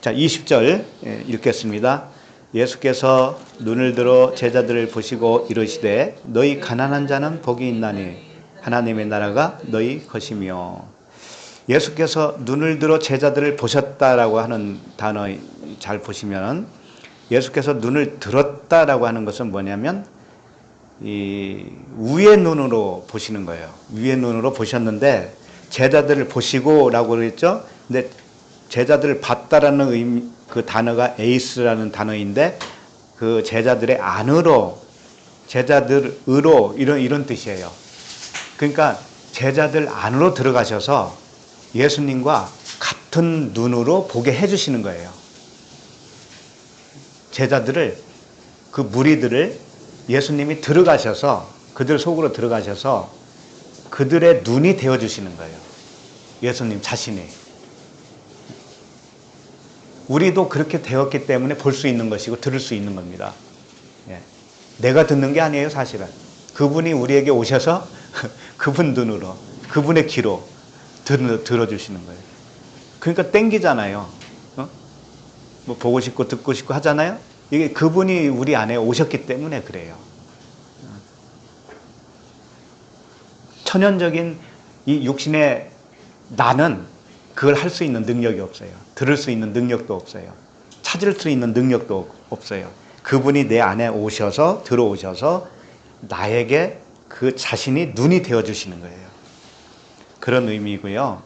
자, 20절 읽겠습니다. 예수께서 눈을 들어 제자들을 보시고 이르시되 너희 가난한 자는 복이 있나니 하나님의 나라가 너희 것이며. 예수께서 눈을 들어 제자들을 보셨다라고 하는 단어 잘 보시면 예수께서 눈을 들었다라고 하는 것은 뭐냐면 이 위의 눈으로 보시는 거예요. 위의 눈으로 보셨는데 제자들을 보시고라고 그랬죠. 근데 제자들을 봤다라는 의미, 그 단어가 에이스라는 단어인데 그 제자들의 안으로, 제자들으로 이런 뜻이에요. 그러니까 제자들 안으로 들어가셔서 예수님과 같은 눈으로 보게 해주시는 거예요. 제자들을, 그 무리들을 예수님이 들어가셔서 그들 속으로 들어가셔서 그들의 눈이 되어주시는 거예요. 예수님 자신이. 우리도 그렇게 되었기 때문에 볼 수 있는 것이고 들을 수 있는 겁니다. 예. 내가 듣는 게 아니에요, 사실은. 그분이 우리에게 오셔서 그분 눈으로, 그분의 귀로 들어주시는 거예요. 그러니까 땡기잖아요. 뭐 보고 싶고 듣고 싶고 하잖아요. 이게 그분이 우리 안에 오셨기 때문에 그래요. 천연적인 이 육신의 나는 그걸 할 수 있는 능력이 없어요. 들을 수 있는 능력도 없어요. 찾을 수 있는 능력도 없어요. 그분이 내 안에 오셔서 들어오셔서 나에게 그 자신이 눈이 되어주시는 거예요. 그런 의미고요.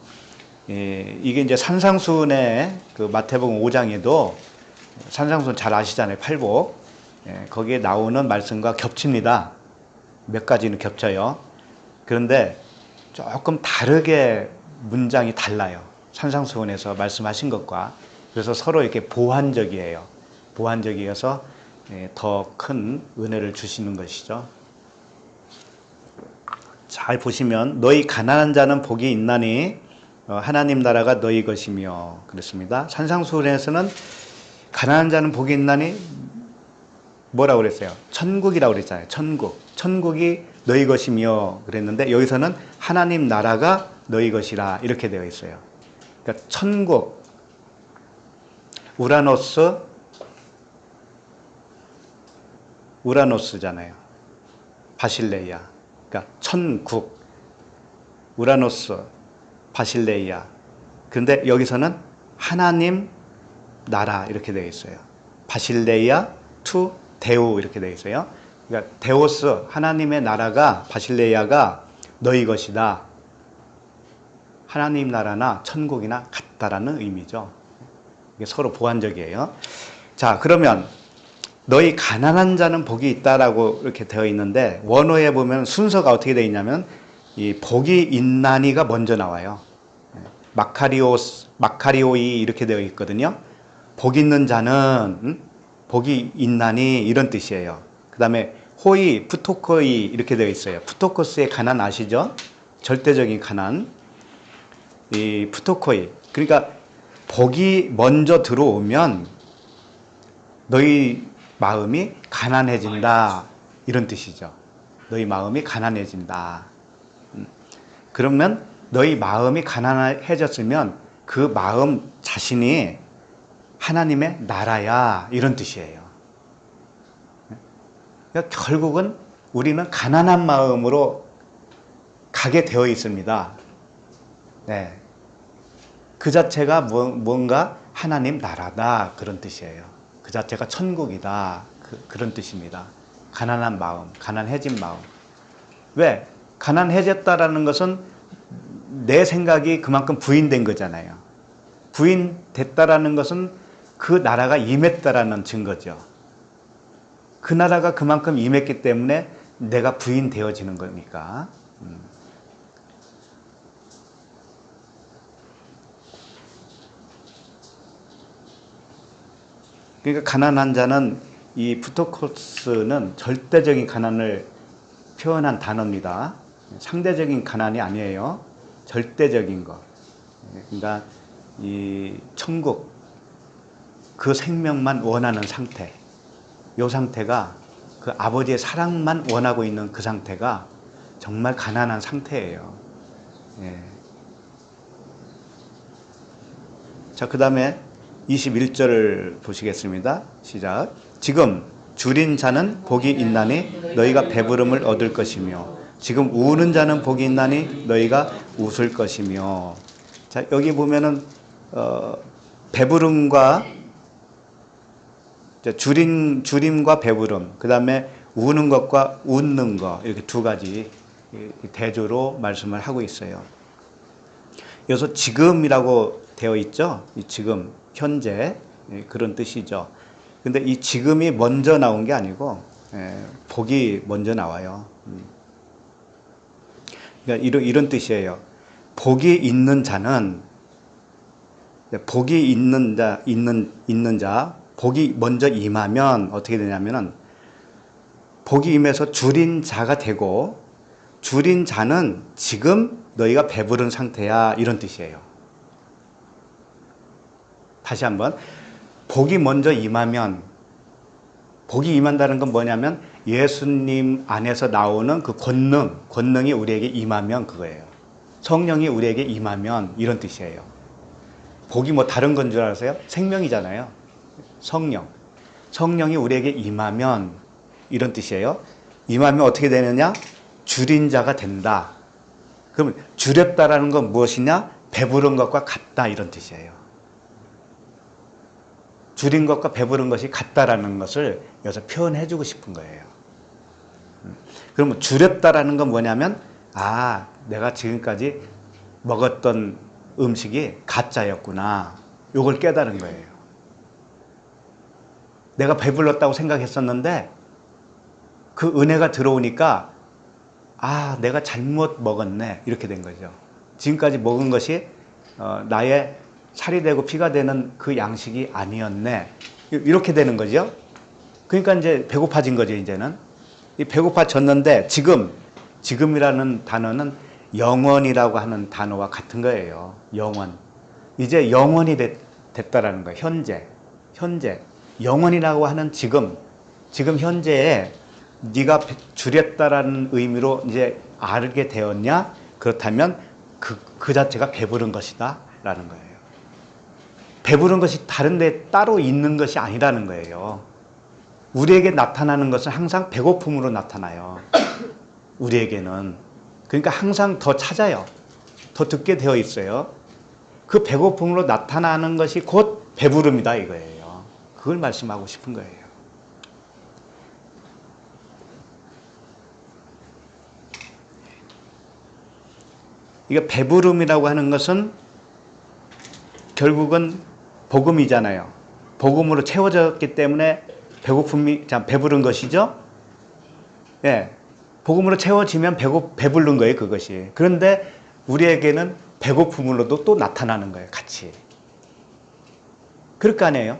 이게 이제 산상수훈의 그 마태복음 5장에도 산상수훈 잘 아시잖아요. 팔복. 거기에 나오는 말씀과 겹칩니다. 몇 가지는 겹쳐요. 그런데 조금 다르게 문장이 달라요. 산상수훈에서 말씀하신 것과. 그래서 서로 이렇게 보완적이에요. 보완적이어서 더 큰 은혜를 주시는 것이죠. 잘 보시면 너희 가난한 자는 복이 있나니 하나님 나라가 너희 것이며 그랬습니다. 산상수훈에서는 가난한 자는 복이 있나니 뭐라고 그랬어요? 천국이라고 그랬잖아요. 천국이 너희 것이며 그랬는데 여기서는 하나님 나라가 너희 것이라 이렇게 되어 있어요. 그러니까 천국, 우라노스잖아요. 바실레이아. 그러니까 천국, 우라노스, 바실레이아. 그런데 여기서는 하나님 나라 이렇게 되어 있어요. 바실레이아 투 데우 이렇게 되어 있어요. 그러니까 데오스, 하나님의 나라가, 바실레이아가 너희 것이다. 하나님 나라나 천국이나 같다라는 의미죠. 이게 서로 보완적이에요. 자, 그러면 너희 가난한 자는 복이 있다라고 이렇게 되어 있는데 원어에 보면 순서가 어떻게 되어 있냐면 이 복이 있나니가 먼저 나와요. 마카리오이 이렇게 되어 있거든요. 복 있는 자는 복이 있나니 이런 뜻이에요. 그 다음에 호이, 푸토코이 이렇게 되어 있어요. 푸토코스의 가난 아시죠? 절대적인 가난. 이 푸토코이. 그러니까 복이 먼저 들어오면 너희 마음이 가난해진다 이런 뜻이죠. 너희 마음이 가난해진다. 그러면 너희 마음이 가난해졌으면 그 마음 자신이 하나님의 나라야 이런 뜻이에요. 그러니까 결국은 우리는 가난한 마음으로 가게 되어 있습니다. 네. 그 자체가 뭔가 하나님 나라다 그런 뜻이에요. 그 자체가 천국이다 그런 뜻입니다. 가난한 마음, 가난해진 마음. 왜? 가난해졌다라는 것은 내 생각이 그만큼 부인된 거잖아요. 부인됐다라는 것은 그 나라가 임했다라는 증거죠. 그 나라가 그만큼 임했기 때문에 내가 부인되어지는 거니까. 그러니까 가난한 자는 이 프토코스는 절대적인 가난을 표현한 단어입니다. 상대적인 가난이 아니에요. 절대적인 거. 그러니까 이 천국 그 생명만 원하는 상태. 이 상태가 그 아버지의 사랑만 원하고 있는 그 상태가 정말 가난한 상태예요. 예. 자, 그 다음에 21절을 보시겠습니다. 시작. 지금 줄인 자는 복이 있나니 너희가 배부름을 얻을 것이며 지금 우는 자는 복이 있나니 너희가 웃을 것이며. 자, 여기 보면은 배부름과 줄임과 배부름, 그 다음에 우는 것과 웃는 것, 이렇게 두 가지 대조로 말씀을 하고 있어요. 여기서 지금이라고 되어 있죠. 이 지금, 현재, 그런 뜻이죠. 근데 이 지금이 먼저 나온 게 아니고 복이 먼저 나와요. 그러니까 이런 뜻이에요. 복이 있는 자는, 복이 있는 자, 복이 먼저 임하면 어떻게 되냐면은 복이 임해서 줄인 자가 되고, 줄인 자는 지금 너희가 배부른 상태야, 이런 뜻이에요. 다시 한번, 복이 먼저 임하면, 복이 임한다는 건 뭐냐면 예수님 안에서 나오는 그 권능이 우리에게 임하면 그거예요. 성령이 우리에게 임하면, 이런 뜻이에요. 복이 뭐 다른 건 줄 아세요? 생명이잖아요. 성령이 우리에게 임하면, 이런 뜻이에요. 임하면 어떻게 되느냐? 줄인 자가 된다. 그럼 줄였다라는 건 무엇이냐? 배부른 것과 같다, 이런 뜻이에요. 줄인 것과 배부른 것이 같다라는 것을 여기서 표현해 주고 싶은 거예요. 그러면 줄였다라는 건 뭐냐면, 아, 내가 지금까지 먹었던 음식이 가짜였구나, 요걸 깨달은 거예요. 내가 배불렀다고 생각했었는데 그 은혜가 들어오니까, 아, 내가 잘못 먹었네, 이렇게 된 거죠. 지금까지 먹은 것이 나의 살이 되고 피가 되는 그 양식이 아니었네, 이렇게 되는 거죠. 그러니까 이제 배고파진 거죠. 이제는 이 배고파졌는데, 지금이라는 단어는 영원이라고 하는 단어와 같은 거예요. 영원. 이제 영원이 됐다라는 거예요. 현재 영원이라고 하는 지금 현재에 네가 줄였다라는 의미로 이제 알게 되었냐? 그렇다면 그 자체가 배부른 것이다 라는 거예요. 배부른 것이 다른 데 따로 있는 것이 아니라는 거예요. 우리에게 나타나는 것은 항상 배고픔으로 나타나요. 우리에게는. 그러니까 항상 더 찾아요. 더 듣게 되어 있어요. 그 배고픔으로 나타나는 것이 곧 배부름이다, 이거예요. 그걸 말씀하고 싶은 거예요. 이게 배부름이라고 하는 것은 결국은 복음이잖아요. 복음으로 채워졌기 때문에 배부른 것이죠. 예, 복음으로 채워지면 배부른 거예요, 그것이. 그런데 우리에게는 배고픔으로도 또 나타나는 거예요, 같이. 그럴 거 아니에요?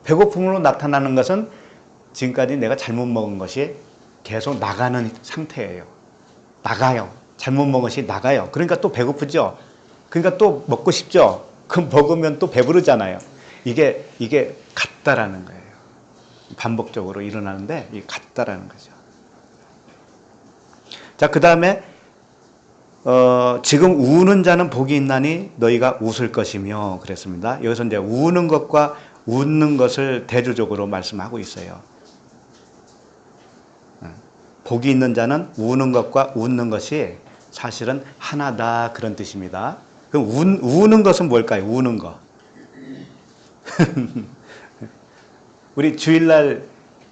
배고픔으로 나타나는 것은 지금까지 내가 잘못 먹은 것이 계속 나가는 상태예요. 나가요. 잘못 먹은 것이 나가요. 그러니까 또 배고프죠. 그러니까 또 먹고 싶죠. 그럼 먹으면 또 배부르잖아요. 이게 같다라는 거예요. 반복적으로 일어나는데 이게 같다라는 거죠. 자, 그 다음에 지금 우는 자는 복이 있나니 너희가 웃을 것이며, 그랬습니다. 여기서 이제 우는 것과 웃는 것을 대조적으로 말씀하고 있어요. 복이 있는 자는 우는 것과 웃는 것이 사실은 하나다, 그런 뜻입니다. 그럼 우는 것은 뭘까요? 우는 거. 우리 주일날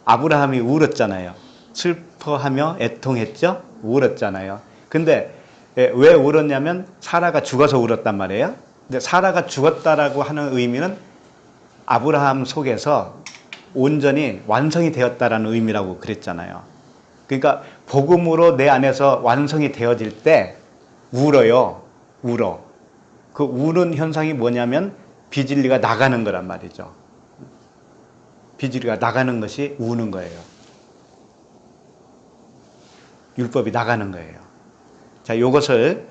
아브라함이 울었잖아요. 슬퍼하며 애통했죠? 울었잖아요. 근데 왜 울었냐면 사라가 죽어서 울었단 말이에요. 근데 사라가 죽었다라고 하는 의미는 아브라함 속에서 온전히 완성이 되었다라는 의미라고 그랬잖아요. 그러니까 복음으로 내 안에서 완성이 되어질 때 울어요. 울어. 그 우는 현상이 뭐냐면 비진리가 나가는 거란 말이죠. 비둘기가 나가는 것이 우는 거예요. 율법이 나가는 거예요. 자, 이것을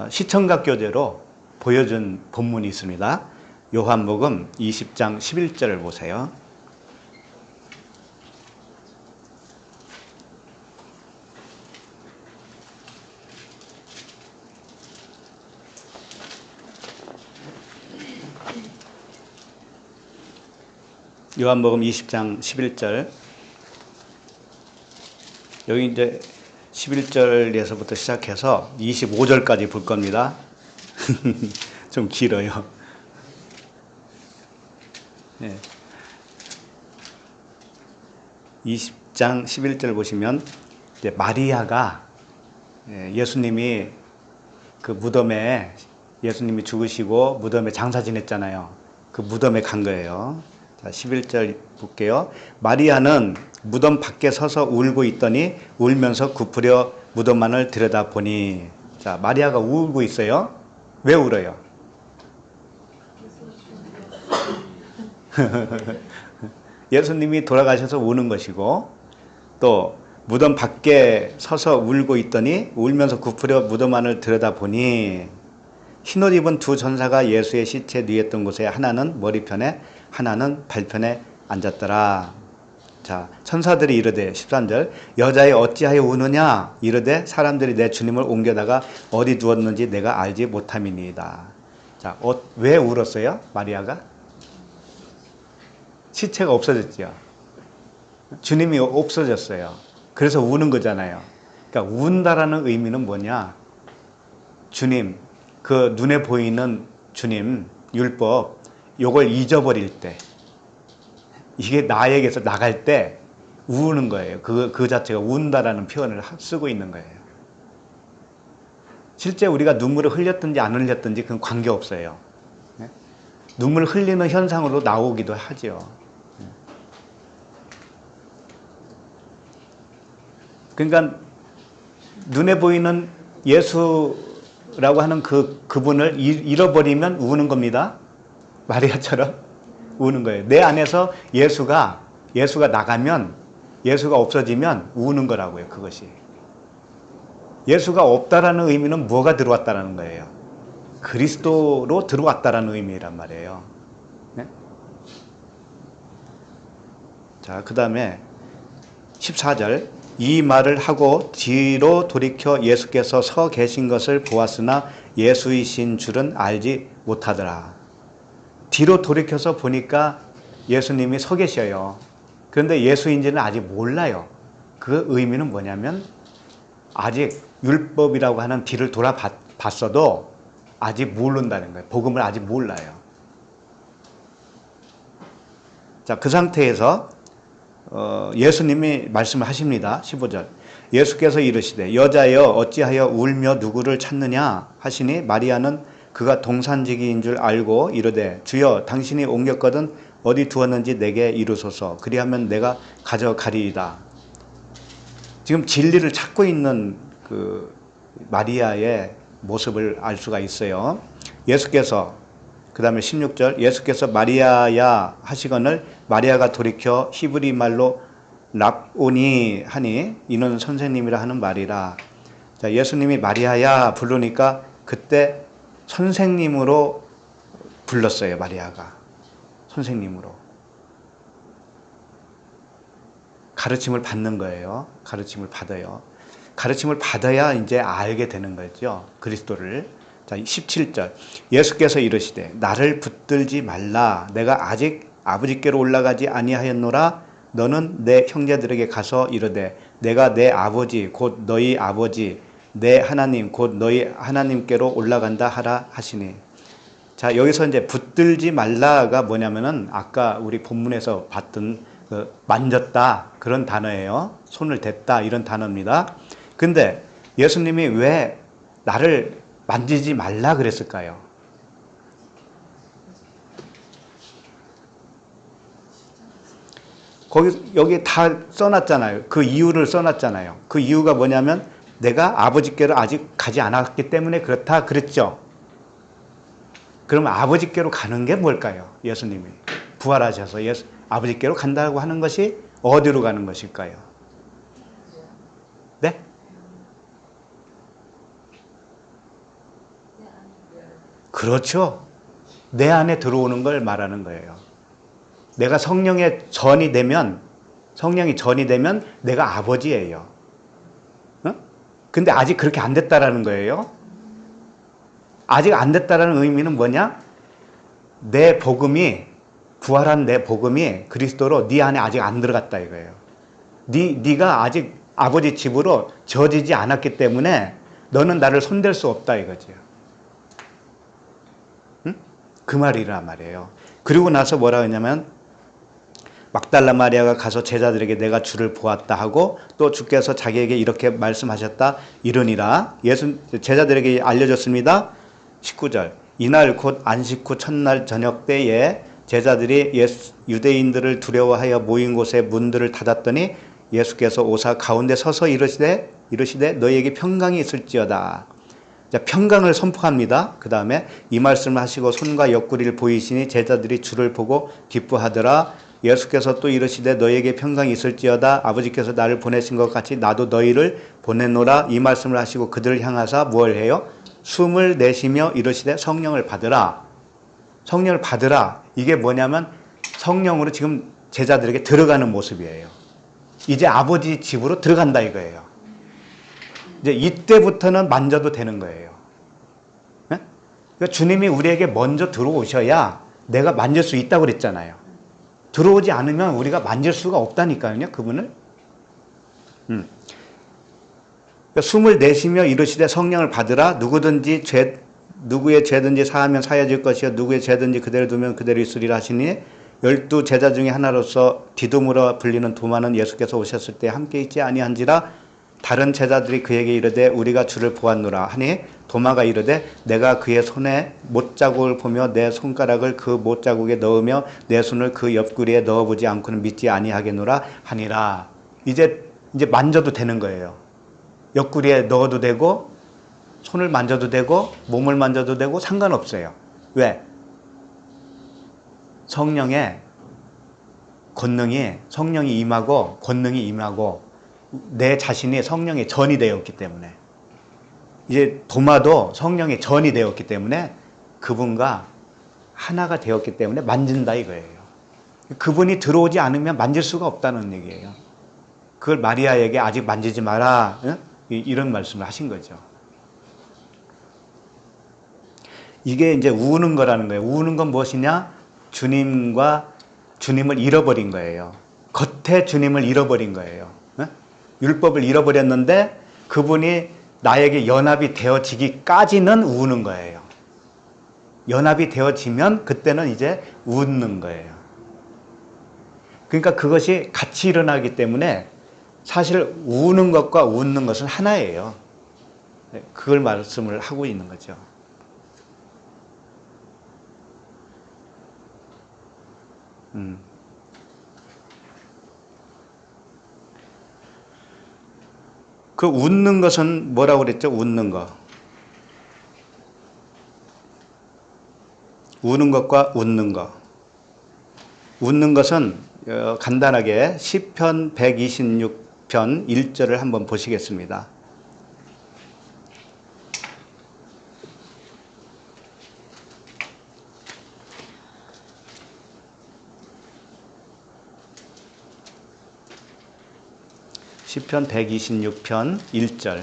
시청각 교재로 보여준 본문이 있습니다. 요한복음 20장 11절을 보세요. 요한복음 20장 11절. 여기 이제 11절에서부터 시작해서 25절까지 볼 겁니다. 좀 길어요. 네. 20장 11절 보시면 이제 마리아가 예수님이 그 무덤에 예수님이 죽으시고 무덤에 장사 지냈잖아요. 그 무덤에 간 거예요. 자, 11절 볼게요. 마리아는 무덤 밖에 서서 울고 있더니 울면서 굽으려 무덤만을 들여다보니. 자, 마리아가 울고 있어요. 왜 울어요? 예수님이 돌아가셔서 우는 것이고, 또 무덤 밖에 서서 울고 있더니 울면서 굽으려 무덤 안을 들여다보니 흰옷 입은 두 전사가 예수의 시체 누웠던 곳에 하나는 머리편에 하나는 발편에 앉았더라. 자, 천사들이 이르되 13절 여자여 어찌하여 우느냐 이르되 사람들이 내 주님을 옮겨다가 어디 두었는지 내가 알지 못함이니이다. 자, 왜 울었어요? 마리아가? 시체가 없어졌죠. 주님이 없어졌어요. 그래서 우는 거잖아요. 그러니까 운다라는 의미는 뭐냐? 주님, 그 눈에 보이는 주님, 율법, 요걸 잊어버릴 때, 이게 나에게서 나갈 때 우는 거예요. 그 자체가 운다라는 표현을 쓰고 있는 거예요. 실제 우리가 눈물을 흘렸든지 안 흘렸든지 그건 관계없어요. 눈물 흘리는 현상으로 나오기도 하죠. 그러니까 눈에 보이는 예수라고 하는 그분을 잃어버리면 우는 겁니다. 마리아처럼 우는 거예요. 내 안에서 예수가 나가면, 예수가 없어지면 우는 거라고요. 그것이. 예수가 없다라는 의미는 뭐가 들어왔다라는 거예요? 그리스도로 들어왔다라는 의미란 말이에요. 네? 자, 그 다음에 14절 이 말을 하고 뒤로 돌이켜 예수께서 서 계신 것을 보았으나 예수이신 줄은 알지 못하더라. 뒤로 돌이켜서 보니까 예수님이 서 계셔요. 그런데 예수인지는 아직 몰라요. 그 의미는 뭐냐면 아직 율법이라고 하는 뒤를 돌아봤어도 아직 모른다는 거예요. 복음을 아직 몰라요. 자, 그 상태에서 예수님이 말씀을 하십니다. 15절 예수께서 이르시되 여자여 어찌하여 울며 누구를 찾느냐 하시니 마리아는 그가 동산지기인 줄 알고 이르되 주여 당신이 옮겼거든 어디 두었는지 내게 이루소서 그리하면 내가 가져가리이다. 지금 진리를 찾고 있는 그 마리아의 모습을 알 수가 있어요. 예수께서 그 다음에 16절 예수께서 마리아야 하시거늘 마리아가 돌이켜 히브리 말로 랍오니 하니 이는 선생님이라 하는 말이라. 자, 예수님이 마리아야 부르니까 그때 선생님으로 불렀어요. 마리아가 선생님으로 가르침을 받는 거예요. 가르침을 받아요. 가르침을 받아야 이제 알게 되는 거죠. 그리스도를. 자, 17절 예수께서 이르시되 나를 붙들지 말라 내가 아직 아버지께로 올라가지 아니하였노라 너는 내 형제들에게 가서 이르되 내가 내 아버지 곧 너희 아버지 내 하나님 곧 너희 하나님께로 올라간다 하라 하시니. 자, 여기서 이제 붙들지 말라가 뭐냐면은 아까 우리 본문에서 봤던 그 만졌다 그런 단어예요. 손을 댔다 이런 단어입니다. 근데 예수님이 왜 나를 만지지 말라 그랬을까요? 여기 다 써놨잖아요. 그 이유를 써놨잖아요. 그 이유가 뭐냐면 내가 아버지께로 아직 가지 않았기 때문에 그렇다 그랬죠. 그럼 아버지께로 가는 게 뭘까요? 예수님이 부활하셔서 아버지께로 간다고 하는 것이 어디로 가는 것일까요? 네? 그렇죠. 내 안에 들어오는 걸 말하는 거예요. 내가 성령이 전이 되면 내가 아버지예요. 어? 근데 아직 그렇게 안 됐다라는 거예요. 아직 안 됐다라는 의미는 뭐냐? 내 복음이, 부활한 내 복음이 그리스도로 네 안에 아직 안 들어갔다 이거예요. 네가 아직 아버지 집으로 져지지 않았기 때문에 너는 나를 손댈 수 없다 이거죠. 응? 그 말이란 말이에요. 그리고 나서 뭐라 하냐면 막달라 마리아가 가서 제자들에게 내가 주를 보았다 하고 또 주께서 자기에게 이렇게 말씀하셨다 이르니라. 제자들에게 알려줬습니다. 19절 이날 곧 안식 후 첫날 저녁 때에 제자들이 유대인들을 두려워하여 모인 곳에 문들을 닫았더니 예수께서 오사 가운데 서서 이르시되 너희에게 평강이 있을지어다. 자, 평강을 선포합니다. 그 다음에 이 말씀을 하시고 손과 옆구리를 보이시니 제자들이 주를 보고 기뻐하더라. 예수께서 또 이르시되 너희에게 평강이 있을지어다. 아버지께서 나를 보내신 것 같이 나도 너희를 보내노라. 이 말씀을 하시고 그들을 향하사 뭘 해요? 숨을 내쉬며 이르시되 성령을 받으라. 성령을 받으라. 이게 뭐냐면 성령으로 지금 제자들에게 들어가는 모습이에요. 이제 아버지 집으로 들어간다 이거예요. 이제 이때부터는 만져도 되는 거예요. 네? 그러니까 주님이 우리에게 먼저 들어오셔야 내가 만질 수 있다고 그랬잖아요. 들어오지 않으면 우리가 만질 수가 없다니까요, 그분을. 그러니까 숨을 내쉬며 이르시되 성령을 받으라. 누구의 죄든지 사하면 사해질 것이요 누구의 죄든지 그대로 두면 그대로 있으리라 하시니 12 제자 중에 하나로서 디두무라 불리는 도마는 예수께서 오셨을 때 함께 있지 아니한지라. 다른 제자들이 그에게 이르되 우리가 주를 보았노라 하니 도마가 이르되 내가 그의 손에 못자국을 보며 내 손가락을 그 못자국에 넣으며 내 손을 그 옆구리에 넣어보지 않고는 믿지 아니하겠노라 하니라. 이제 만져도 되는 거예요. 옆구리에 넣어도 되고 손을 만져도 되고 몸을 만져도 되고 상관없어요. 왜? 성령이 임하고 권능이 임하고 내 자신이 성령의 전이 되었기 때문에 이제 도마도 성령의 전이 되었기 때문에 그분과 하나가 되었기 때문에 만진다 이거예요. 그분이 들어오지 않으면 만질 수가 없다는 얘기예요. 그걸 마리아에게 아직 만지지 마라, 응? 이런 말씀을 하신 거죠. 이게 이제 우는 거라는 거예요. 우는 건 무엇이냐? 주님을 잃어버린 거예요. 겉에 주님을 잃어버린 거예요. 응? 율법을 잃어버렸는데 그분이 나에게 연합이 되어지기까지는 우는 거예요. 연합이 되어지면 그때는 이제 웃는 거예요. 그러니까 그것이 같이 일어나기 때문에 사실 우는 것과 웃는 것은 하나예요. 그걸 말씀을 하고 있는 거죠. 그 웃는 것은 뭐라고 그랬죠? 웃는 거. 우는 것과 웃는 거. 웃는 것은 간단하게 시편 126편 1절을 한번 보시겠습니다. 시편 126편 1절.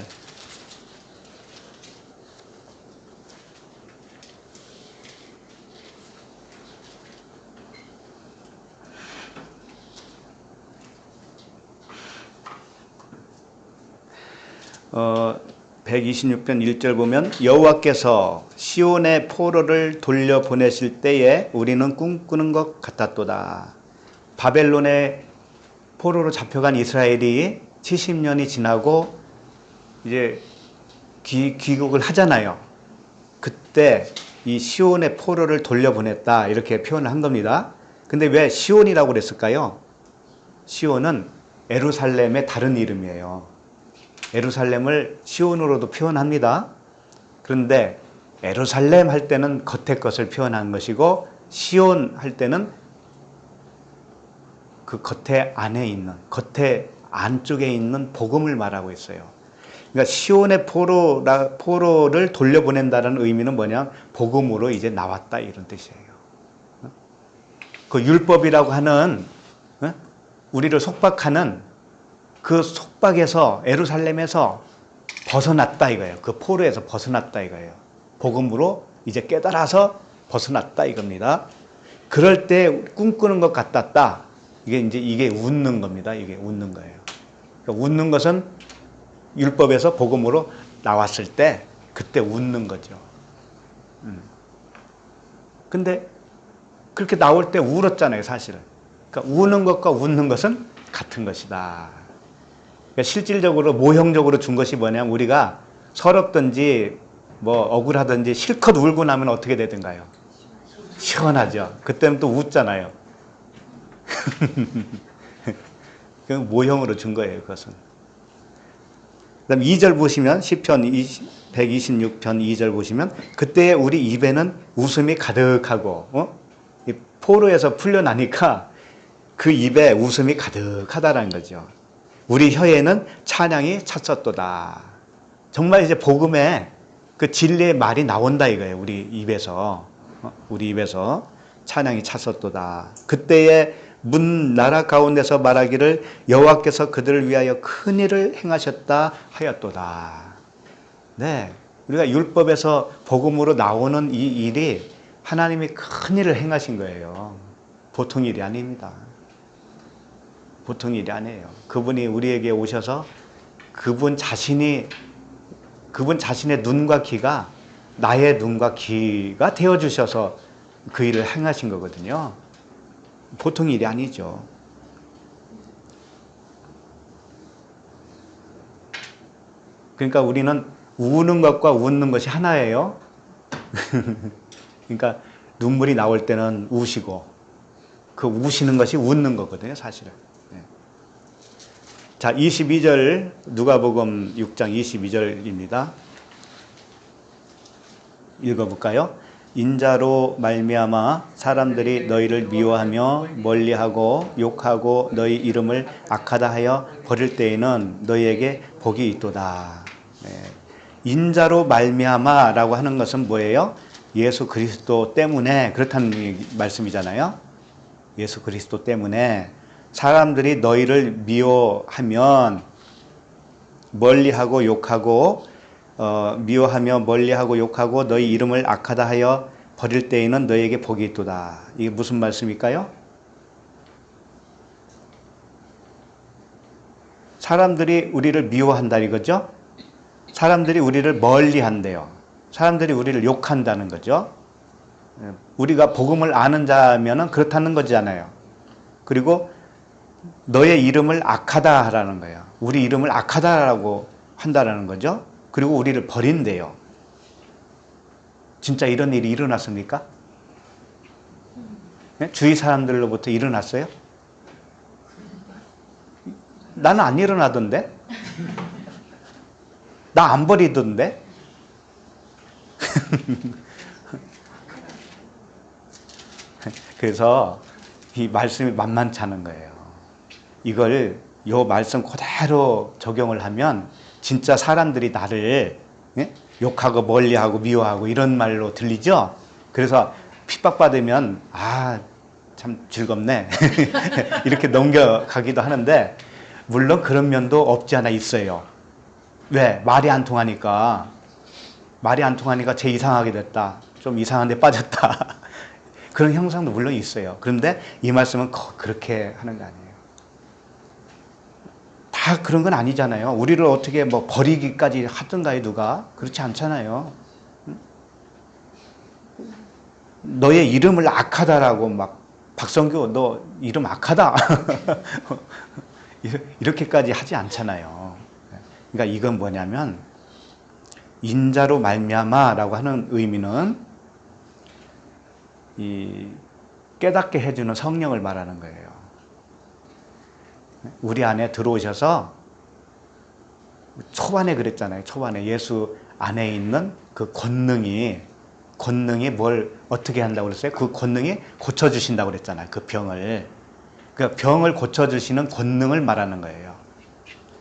어, 126편 1절 보면 여호와께서 시온의 포로를 돌려보내실 때에 우리는 꿈꾸는 것 같았도다. 바벨론의 포로로 잡혀간 이스라엘이 70년이 지나고 이제 귀국을 하잖아요. 그때 이 시온의 포로를 돌려보냈다 이렇게 표현을 한 겁니다. 근데 왜 시온이라고 그랬을까요? 시온은 예루살렘의 다른 이름이에요. 예루살렘을 시온으로도 표현합니다. 그런데 예루살렘 할 때는 겉의 것을 표현한 것이고 시온 할 때는 그 겉에 안에 있는, 겉에 안쪽에 있는 복음을 말하고 있어요. 그러니까 시온의 포로를 돌려보낸다는 의미는 뭐냐? 복음으로 이제 나왔다 이런 뜻이에요. 그 율법이라고 하는 우리를 속박하는 그 속박에서 예루살렘에서 벗어났다 이거예요. 그 포로에서 벗어났다 이거예요. 복음으로 이제 깨달아서 벗어났다 이겁니다. 그럴 때 꿈꾸는 것 같았다. 이게 웃는 겁니다. 이게 웃는 거예요. 그러니까 웃는 것은 율법에서 복음으로 나왔을 때 그때 웃는 거죠. 근데 그렇게 나올 때 울었잖아요, 사실은. 그러니까 우는 것과 웃는 것은 같은 것이다. 그러니까 실질적으로 모형적으로 준 것이 뭐냐면 우리가 서럽든지 뭐 억울하든지 실컷 울고 나면 어떻게 되든가요? 시원하죠. 그때는 또 웃잖아요. 그 모형으로 준 거예요, 그것은. 그다음 2절 보시면 시편 126편 2절 보시면 그때 우리 입에는 웃음이 가득하고 이 포로에서 풀려나니까 그 입에 웃음이 가득하다라는 거죠. 우리 혀에는 찬양이 찼었도다. 정말 이제 복음의 그 진리의 말이 나온다 이거예요. 우리 입에서 찬양이 찼었도다. 그때에 문 나라 가운데서 말하기를 여호와께서 그들을 위하여 큰 일을 행하셨다 하였도다. 네, 우리가 율법에서 복음으로 나오는 이 일이 하나님이 큰 일을 행하신 거예요. 보통 일이 아닙니다. 보통 일이 아니에요. 그분이 우리에게 오셔서 그분 자신의 눈과 귀가 나의 눈과 귀가 되어주셔서 그 일을 행하신 거거든요. 보통 일이 아니죠. 그러니까 우리는 우는 것과 웃는 것이 하나예요. 그러니까 눈물이 나올 때는 우시고 그 우시는 것이 웃는 거거든요, 사실은. 자, 22절 누가복음 6장 22절입니다. 읽어볼까요? 인자로 말미암아 사람들이 너희를 미워하며 멀리하고 욕하고 너희 이름을 악하다 하여 버릴 때에는 너희에게 복이 있도다. 네. 인자로 말미암아라고 하는 것은 뭐예요? 예수 그리스도 때문에 그렇다는 말씀이잖아요. 예수 그리스도 때문에 사람들이 너희를 미워하면 멀리하고 욕하고 미워하며 멀리하고 욕하고 너희 이름을 악하다 하여 버릴 때에는 너희에게 복이 있도다. 이게 무슨 말씀일까요? 사람들이 우리를 미워한다 이거죠? 사람들이 우리를 멀리한대요. 사람들이 우리를 욕한다는 거죠. 우리가 복음을 아는 자면은 그렇다는 거잖아요. 그리고 너의 이름을 악하다라는 거예요. 우리 이름을 악하다라고 한다라는 거죠. 그리고 우리를 버린대요. 진짜 이런 일이 일어났습니까? 네? 주위 사람들로부터 일어났어요? 나는 안 일어나던데? 나 안 버리던데? 그래서 이 말씀이 만만치 않은 거예요. 이걸 요 말씀 그대로 적용을 하면 진짜 사람들이 나를 욕하고 멀리하고 미워하고 이런 말로 들리죠? 그래서 핍박받으면 참 즐겁네 이렇게 넘겨가기도 하는데 물론 그런 면도 없지 않아 있어요. 왜? 말이 안 통하니까 쟤 이상하게 됐다. 좀 이상한 데 빠졌다. 그런 형상도 물론 있어요. 그런데 이 말씀은 그렇게 하는 거 아니에요. 다 그런 건 아니잖아요. 우리를 어떻게 뭐 버리기까지 하던가요, 누가? 그렇지 않잖아요. 너의 이름을 악하다라고 막 박성규 너 이름 악하다 이렇게까지 하지 않잖아요. 그러니까 이건 뭐냐면 인자로 말미암아라고 하는 의미는 이 깨닫게 해주는 성령을 말하는 거예요. 우리 안에 들어오셔서 초반에 그랬잖아요. 초반에 예수 안에 있는 그 권능이 뭘 어떻게 한다고 그랬어요? 그 권능이 고쳐주신다고 그랬잖아요. 그 병을. 그러니까 병을 고쳐주시는 권능을 말하는 거예요.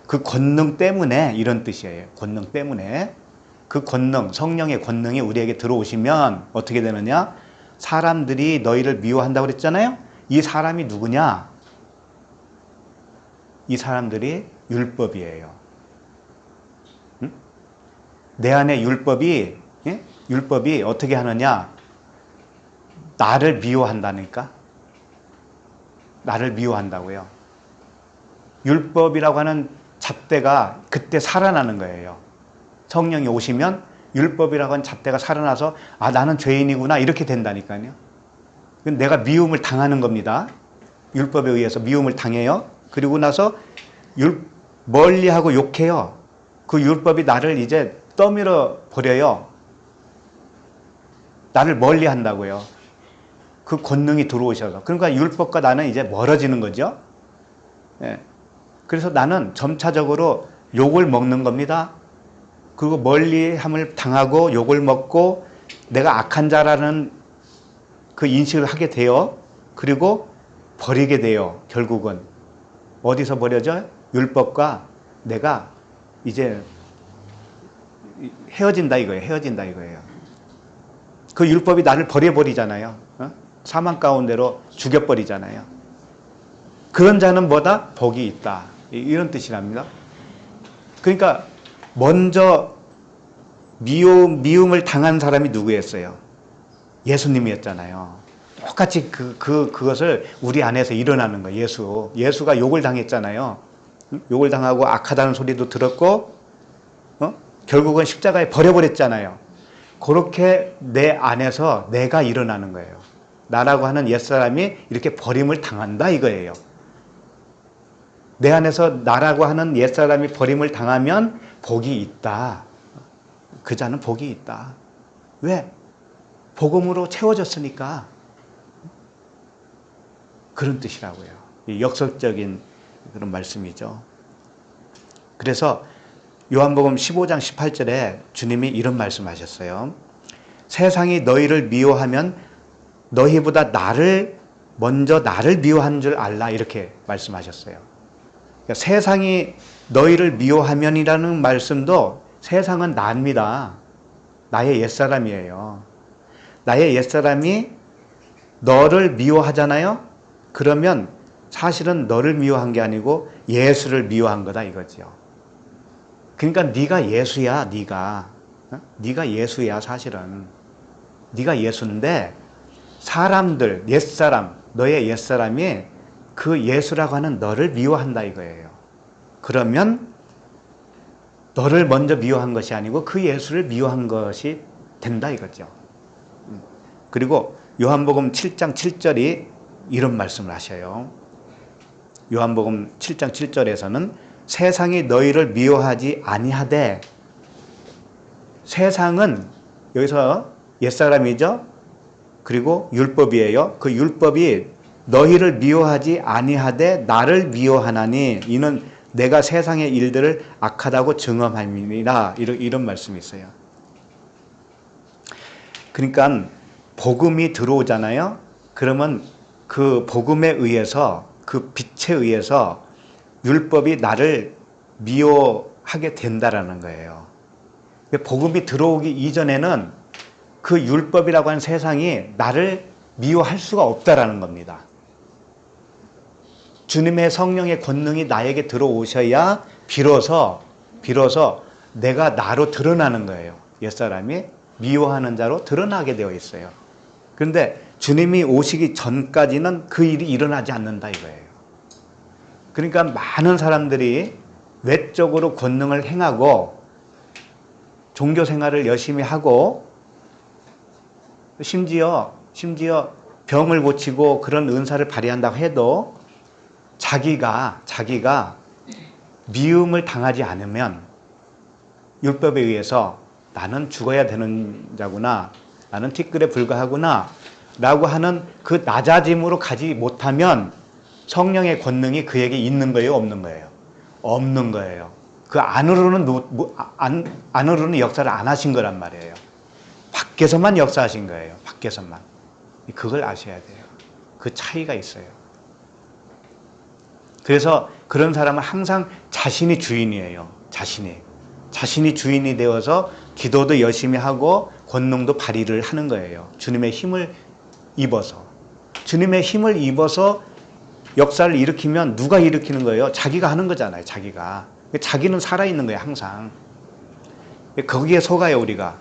그 권능 때문에 이런 뜻이에요. 권능 때문에. 그 권능, 성령의 권능이 우리에게 들어오시면 어떻게 되느냐? 사람들이 너희를 미워한다고 그랬잖아요. 이 사람이 누구냐? 이 사람들이 율법이에요. 응? 내 안에 율법이, 예? 율법이 어떻게 하느냐? 나를 미워한다니까? 나를 미워한다고요. 율법이라고 하는 잣대가 그때 살아나는 거예요. 성령이 오시면 율법이라고 하는 잣대가 살아나서 아, 나는 죄인이구나 이렇게 된다니까요. 내가 미움을 당하는 겁니다. 율법에 의해서 미움을 당해요. 그리고 나서 멀리하고 욕해요. 그 율법이 나를 이제 떠밀어 버려요. 나를 멀리한다고요. 그 권능이 들어오셔서. 그러니까 율법과 나는 이제 멀어지는 거죠. 예. 그래서 나는 점차적으로 욕을 먹는 겁니다. 그리고 멀리함을 당하고 욕을 먹고 내가 악한 자라는 그 인식을 하게 돼요. 그리고 버리게 돼요. 결국은. 어디서 버려져요? 율법과 내가 이제 헤어진다 이거예요. 헤어진다 이거예요. 그 율법이 나를 버려버리잖아요. 사망 가운데로 죽여버리잖아요. 그런 자는 뭐다? 복이 있다. 이런 뜻이랍니다. 그러니까 먼저 미움을 당한 사람이 누구였어요? 예수님이었잖아요. 똑같이 그것을 우리 안에서 일어나는 거예요. 예수가 욕을 당했잖아요. 욕을 당하고 악하다는 소리도 들었고, 결국은 십자가에 버려버렸잖아요. 그렇게 내 안에서 내가 일어나는 거예요. 나라고 하는 옛사람이 이렇게 버림을 당한다 이거예요. 내 안에서 나라고 하는 옛사람이 버림을 당하면 복이 있다. 그 자는 복이 있다. 왜? 복음으로 채워졌으니까. 그런 뜻이라고요. 역설적인 그런 말씀이죠. 그래서 요한복음 15장 18절에 주님이 이런 말씀하셨어요. 세상이 너희를 미워하면 너희보다 먼저 나를 미워한 줄 알라 이렇게 말씀하셨어요. 그러니까 세상이 너희를 미워하면이라는 말씀도 세상은 나입니다. 나의 옛사람이에요. 나의 옛사람이 너를 미워하잖아요. 그러면 사실은 너를 미워한 게 아니고 예수를 미워한 거다 이거죠. 그러니까 네가 예수야. 네가 예수야 사실은. 네가 예수인데 사람들, 옛사람, 너의 옛사람이 그 예수라고 하는 너를 미워한다 이거예요. 그러면 너를 먼저 미워한 것이 아니고 그 예수를 미워한 것이 된다 이거죠. 그리고 요한복음 7장 7절이 이런 말씀을 하셔요. 요한복음 7장 7절에서는 세상이 너희를 미워하지 아니하되, 세상은 여기서 옛사람이죠. 그리고 율법이에요. 그 율법이 너희를 미워하지 아니하되 나를 미워하나니 이는 내가 세상의 일들을 악하다고 증언함이니라. 이런 말씀이 있어요. 그러니까 복음이 들어오잖아요. 그러면 그 복음에 의해서, 그 빛에 의해서 율법이 나를 미워하게 된다라는 거예요. 복음이 들어오기 이전에는 그 율법이라고 하는 세상이 나를 미워할 수가 없다라는 겁니다. 주님의 성령의 권능이 나에게 들어오셔야 비로소 내가 나로 드러나는 거예요. 옛사람이 미워하는 자로 드러나게 되어 있어요. 그런데 주님이 오시기 전까지는 그 일이 일어나지 않는다 이거예요. 그러니까 많은 사람들이 외적으로 권능을 행하고 종교 생활을 열심히 하고 심지어 병을 고치고 그런 은사를 발휘한다고 해도 자기가 미움을 당하지 않으면 율법에 의해서 나는 죽어야 되는 자구나, 나는 티끌에 불과하구나 라고 하는 그 낮아짐으로 가지 못하면 성령의 권능이 그에게 있는 거예요, 없는 거예요? 없는 거예요. 그 안으로는 역사를 안 하신 거란 말이에요. 밖에서만 역사하신 거예요. 밖에서만. 그걸 아셔야 돼요. 그 차이가 있어요. 그래서 그런 사람은 항상 자신이 주인이에요. 자신이 주인이 되어서 기도도 열심히 하고 권능도 발휘를 하는 거예요. 주님의 힘을 입어서. 주님의 힘을 입어서 역사를 일으키면 누가 일으키는 거예요? 자기가 하는 거잖아요. 자기는 살아있는 거예요. 항상. 거기에 속아요, 우리가.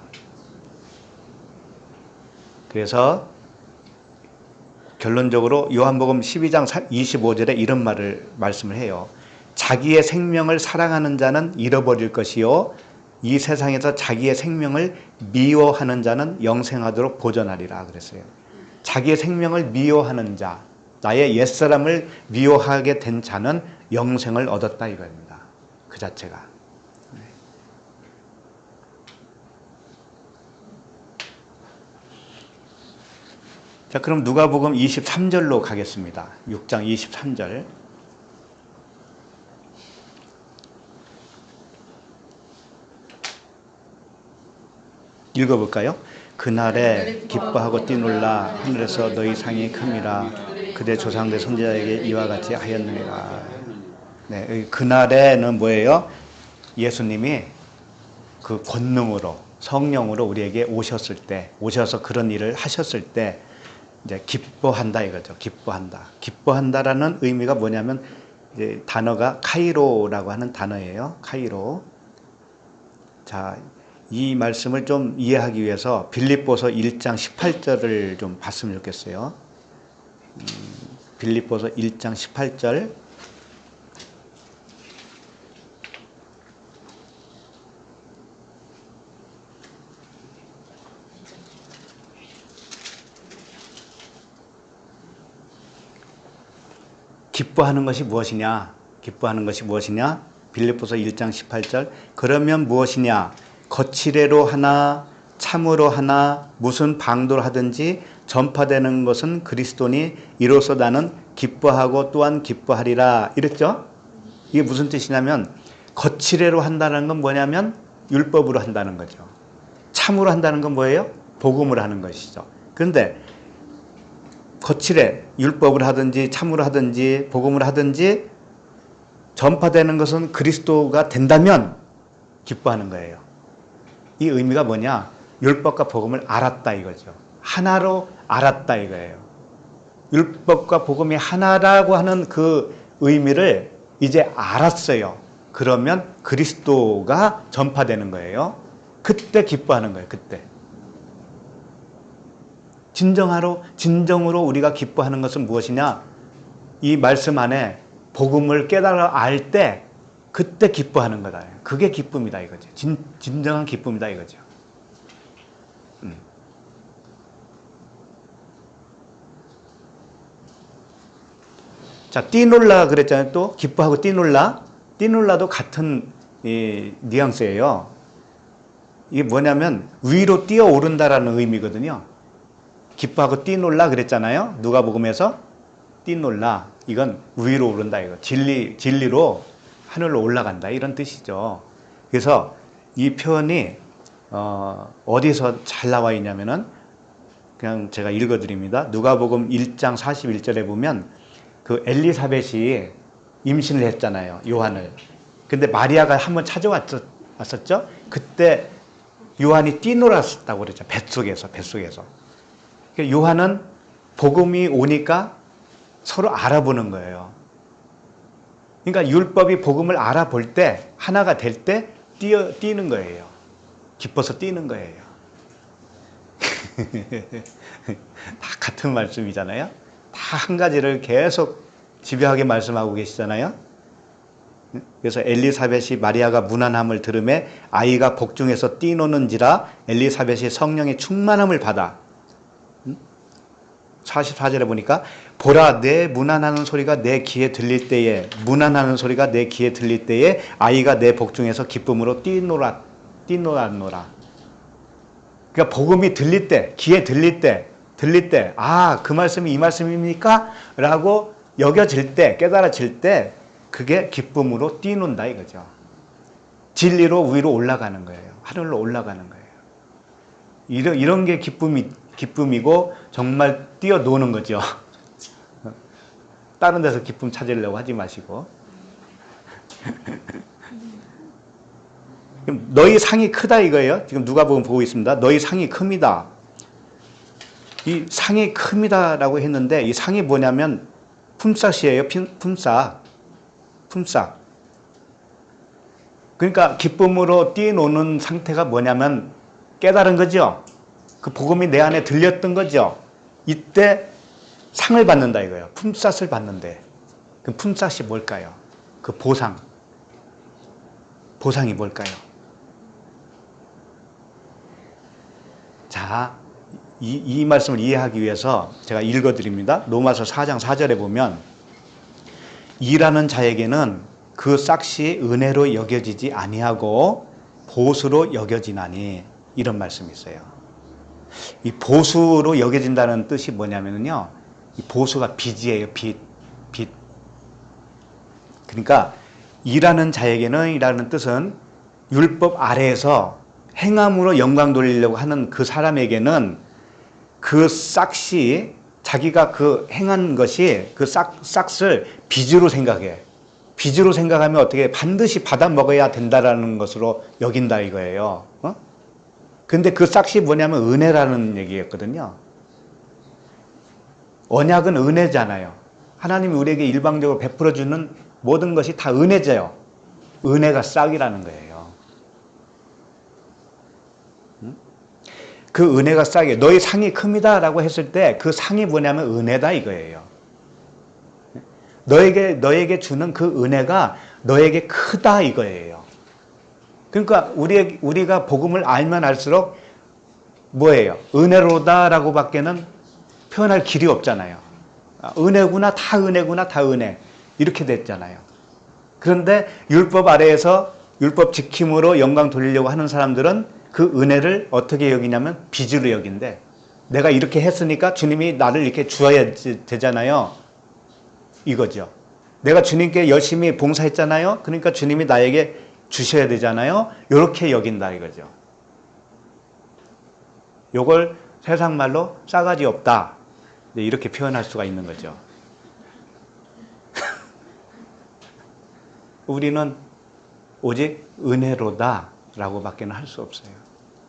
그래서 결론적으로 요한복음 12장 25절에 이런 말씀을 해요. 자기의 생명을 사랑하는 자는 잃어버릴 것이요 이 세상에서 자기의 생명을 미워하는 자는 영생하도록 보존하리라 그랬어요. 자기의 생명을 미워하는 자, 나의 옛사람을 미워하게 된 자는 영생을 얻었다 이겁니다. 그 자체가. 자, 그럼 누가복음 23절로 가겠습니다. 6장 23절. 읽어볼까요? 그날에 기뻐하고 뛰놀라 하늘에서 너희 상이 큼이라 그대 조상들 선지자에게 이와 같이 하였느니라. 네, 그날에는 뭐예요? 예수님이 그 권능으로 성령으로 우리에게 오셨을 때, 오셔서 그런 일을 하셨을 때 이제 기뻐한다 이거죠. 기뻐한다라는 의미가 뭐냐면 이제 단어가 카이로라고 하는 단어예요. 카이로. 자, 이 말씀을 좀 이해하기 위해서 빌립보서 1장 18절을 좀 봤으면 좋겠어요. 빌립보서 1장 18절. 기뻐하는 것이 무엇이냐? 빌립보서 1장 18절. 그러면 무엇이냐? 거칠애로 하나 참으로 하나 무슨 방도를 하든지 전파되는 것은 그리스도니 이로써 나는 기뻐하고 또한 기뻐하리라 이랬죠? 이게 무슨 뜻이냐면 거칠애로 한다는 건 뭐냐면 율법으로 한다는 거죠. 참으로 한다는 건 뭐예요? 복음으로 하는 것이죠. 그런데 거칠애, 율법을 하든지 참으로 하든지 복음을 하든지 전파되는 것은 그리스도가 된다면 기뻐하는 거예요. 이 의미가 뭐냐? 율법과 복음을 알았다 이거죠. 하나로 알았다 이거예요. 율법과 복음이 하나라고 하는 그 의미를 이제 알았어요. 그러면 그리스도가 전파되는 거예요. 그때 기뻐하는 거예요. 그때. 진정으로 우리가 기뻐하는 것은 무엇이냐? 이 말씀 안에 복음을 깨달아 알 때 그때 기뻐하는 거다. 그게 기쁨이다 이거죠. 진정한 기쁨이다 이거죠. 자, 뛰놀라 그랬잖아요. 또 기뻐하고 뛰놀라도 같은 뉘앙스예요. 이게 뭐냐면 위로 뛰어오른다라는 의미거든요. 기뻐하고 뛰놀라 그랬잖아요. 누가복음에서 뛰놀라. 이건 위로 오른다 이거. 진리로 하늘로 올라간다 이런 뜻이죠. 그래서 이 표현이 어디서 잘 나와 있냐면은 그냥 제가 읽어드립니다. 누가복음 1장 41절에 보면 그 엘리사벳이 임신을 했잖아요. 요한을. 근데 마리아가 한번 찾아왔었죠. 그때 요한이 뛰놀았다고 그랬죠. 뱃속에서. 요한은 복음이 오니까 서로 알아보는 거예요. 그러니까 율법이 복음을 알아볼 때 하나가 될 때 뛰는 거예요. 기뻐서 뛰는 거예요. 다 같은 말씀이잖아요. 다 한 가지를 계속 집요하게 말씀하고 계시잖아요. 그래서 엘리사벳이 마리아가 무난함을 들음에 아이가 복중에서 뛰노는지라 엘리사벳이 성령의 충만함을 받아 44절에 보니까 보라 내 무난하는 소리가 내 귀에 들릴 때에 아이가 내 복중에서 기쁨으로 뛰노라노라. 그러니까 복음이 들릴 때, 귀에 들릴 때 아, 그 말씀이 이 말씀입니까? 라고 여겨질 때, 깨달아질 때 그게 기쁨으로 뛰는다 이거죠. 진리로 위로 올라가는 거예요. 하늘로 올라가는 거예요. 이런 게 기쁨이고 정말 뛰어노는 거죠. 다른 데서 기쁨 찾으려고 하지 마시고. 너희 상이 크다 이거예요. 지금 누가복음 보고 있습니다. 너희 상이 큽니다. 이 상이 큽니다라고 했는데 이 상이 뭐냐면 품삯이에요. 품삯. 그러니까 기쁨으로 뛰노는 상태가 뭐냐면 깨달은 거죠. 그 복음이 내 안에 들렸던 거죠. 이때 상을 받는다 이거예요. 품삯을 받는데 그 품삯이 뭘까요? 그 보상이 뭘까요? 자, 이 말씀을 이해하기 위해서 제가 읽어드립니다. 로마서 4장 4절에 보면 일하는 자에게는 그 싹이 은혜로 여겨지지 아니하고 보수로 여겨지나니 이런 말씀이 있어요. 이 보수로 여겨진다는 뜻이 뭐냐면요. 이 보수가 빚이에요. 빚. 그러니까 일하는 자에게는 이라는 뜻은 율법 아래에서 행함으로 영광 돌리려고 하는 그 사람에게는 그 싹이 자기가 그 행한 것이 그 싹을 빚으로 생각해. 빚으로 생각하면 어떻게 반드시 받아 먹어야 된다라는 것으로 여긴다 이거예요. 근데 그 싹이 뭐냐면 은혜라는 얘기였거든요. 언약은 은혜잖아요. 하나님이 우리에게 일방적으로 베풀어주는 모든 것이 다 은혜죠. 은혜가 싹이라는 거예요. 그 은혜가 싹이에요. 너희 상이 큽니다 라고 했을 때 그 상이 뭐냐면 은혜다 이거예요. 너에게 주는 그 은혜가 너에게 크다 이거예요. 그러니까 우리가 복음을 알면 알수록 뭐예요? 은혜로다라고 밖에는 표현할 길이 없잖아요. 은혜구나, 다 은혜구나, 다 은혜. 이렇게 됐잖아요. 그런데 율법 아래에서 율법 지킴으로 영광 돌리려고 하는 사람들은 그 은혜를 어떻게 여기냐면 빚으로 여긴대. 내가 이렇게 했으니까 주님이 나를 이렇게 주어야 되잖아요. 이거죠. 내가 주님께 열심히 봉사했잖아요. 그러니까 주님이 나에게 주셔야 되잖아요. 이렇게 여긴다 이거죠. 요걸 세상 말로 싸가지 없다. 이렇게 표현할 수가 있는 거죠. 우리는 오직 은혜로다 라고 밖에는 할 수 없어요.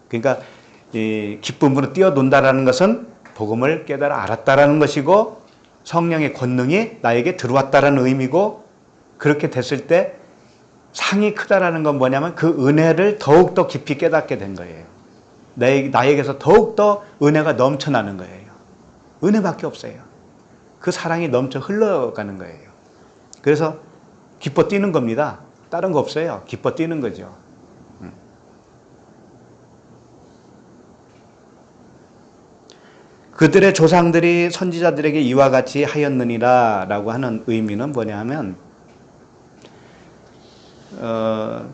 그러니까 이 기쁨으로 뛰어논다라는 것은 복음을 깨달아 알았다라는 것이고 성령의 권능이 나에게 들어왔다라는 의미고, 그렇게 됐을 때 상이 크다라는 건 뭐냐면 그 은혜를 더욱더 깊이 깨닫게 된 거예요. 나에게서 더욱더 은혜가 넘쳐나는 거예요. 은혜밖에 없어요. 그 사랑이 넘쳐 흘러가는 거예요. 그래서 기뻐 뛰는 겁니다. 다른 거 없어요. 기뻐 뛰는 거죠. 그들의 조상들이 선지자들에게 이와 같이 하였느니라 라고 하는 의미는 뭐냐 하면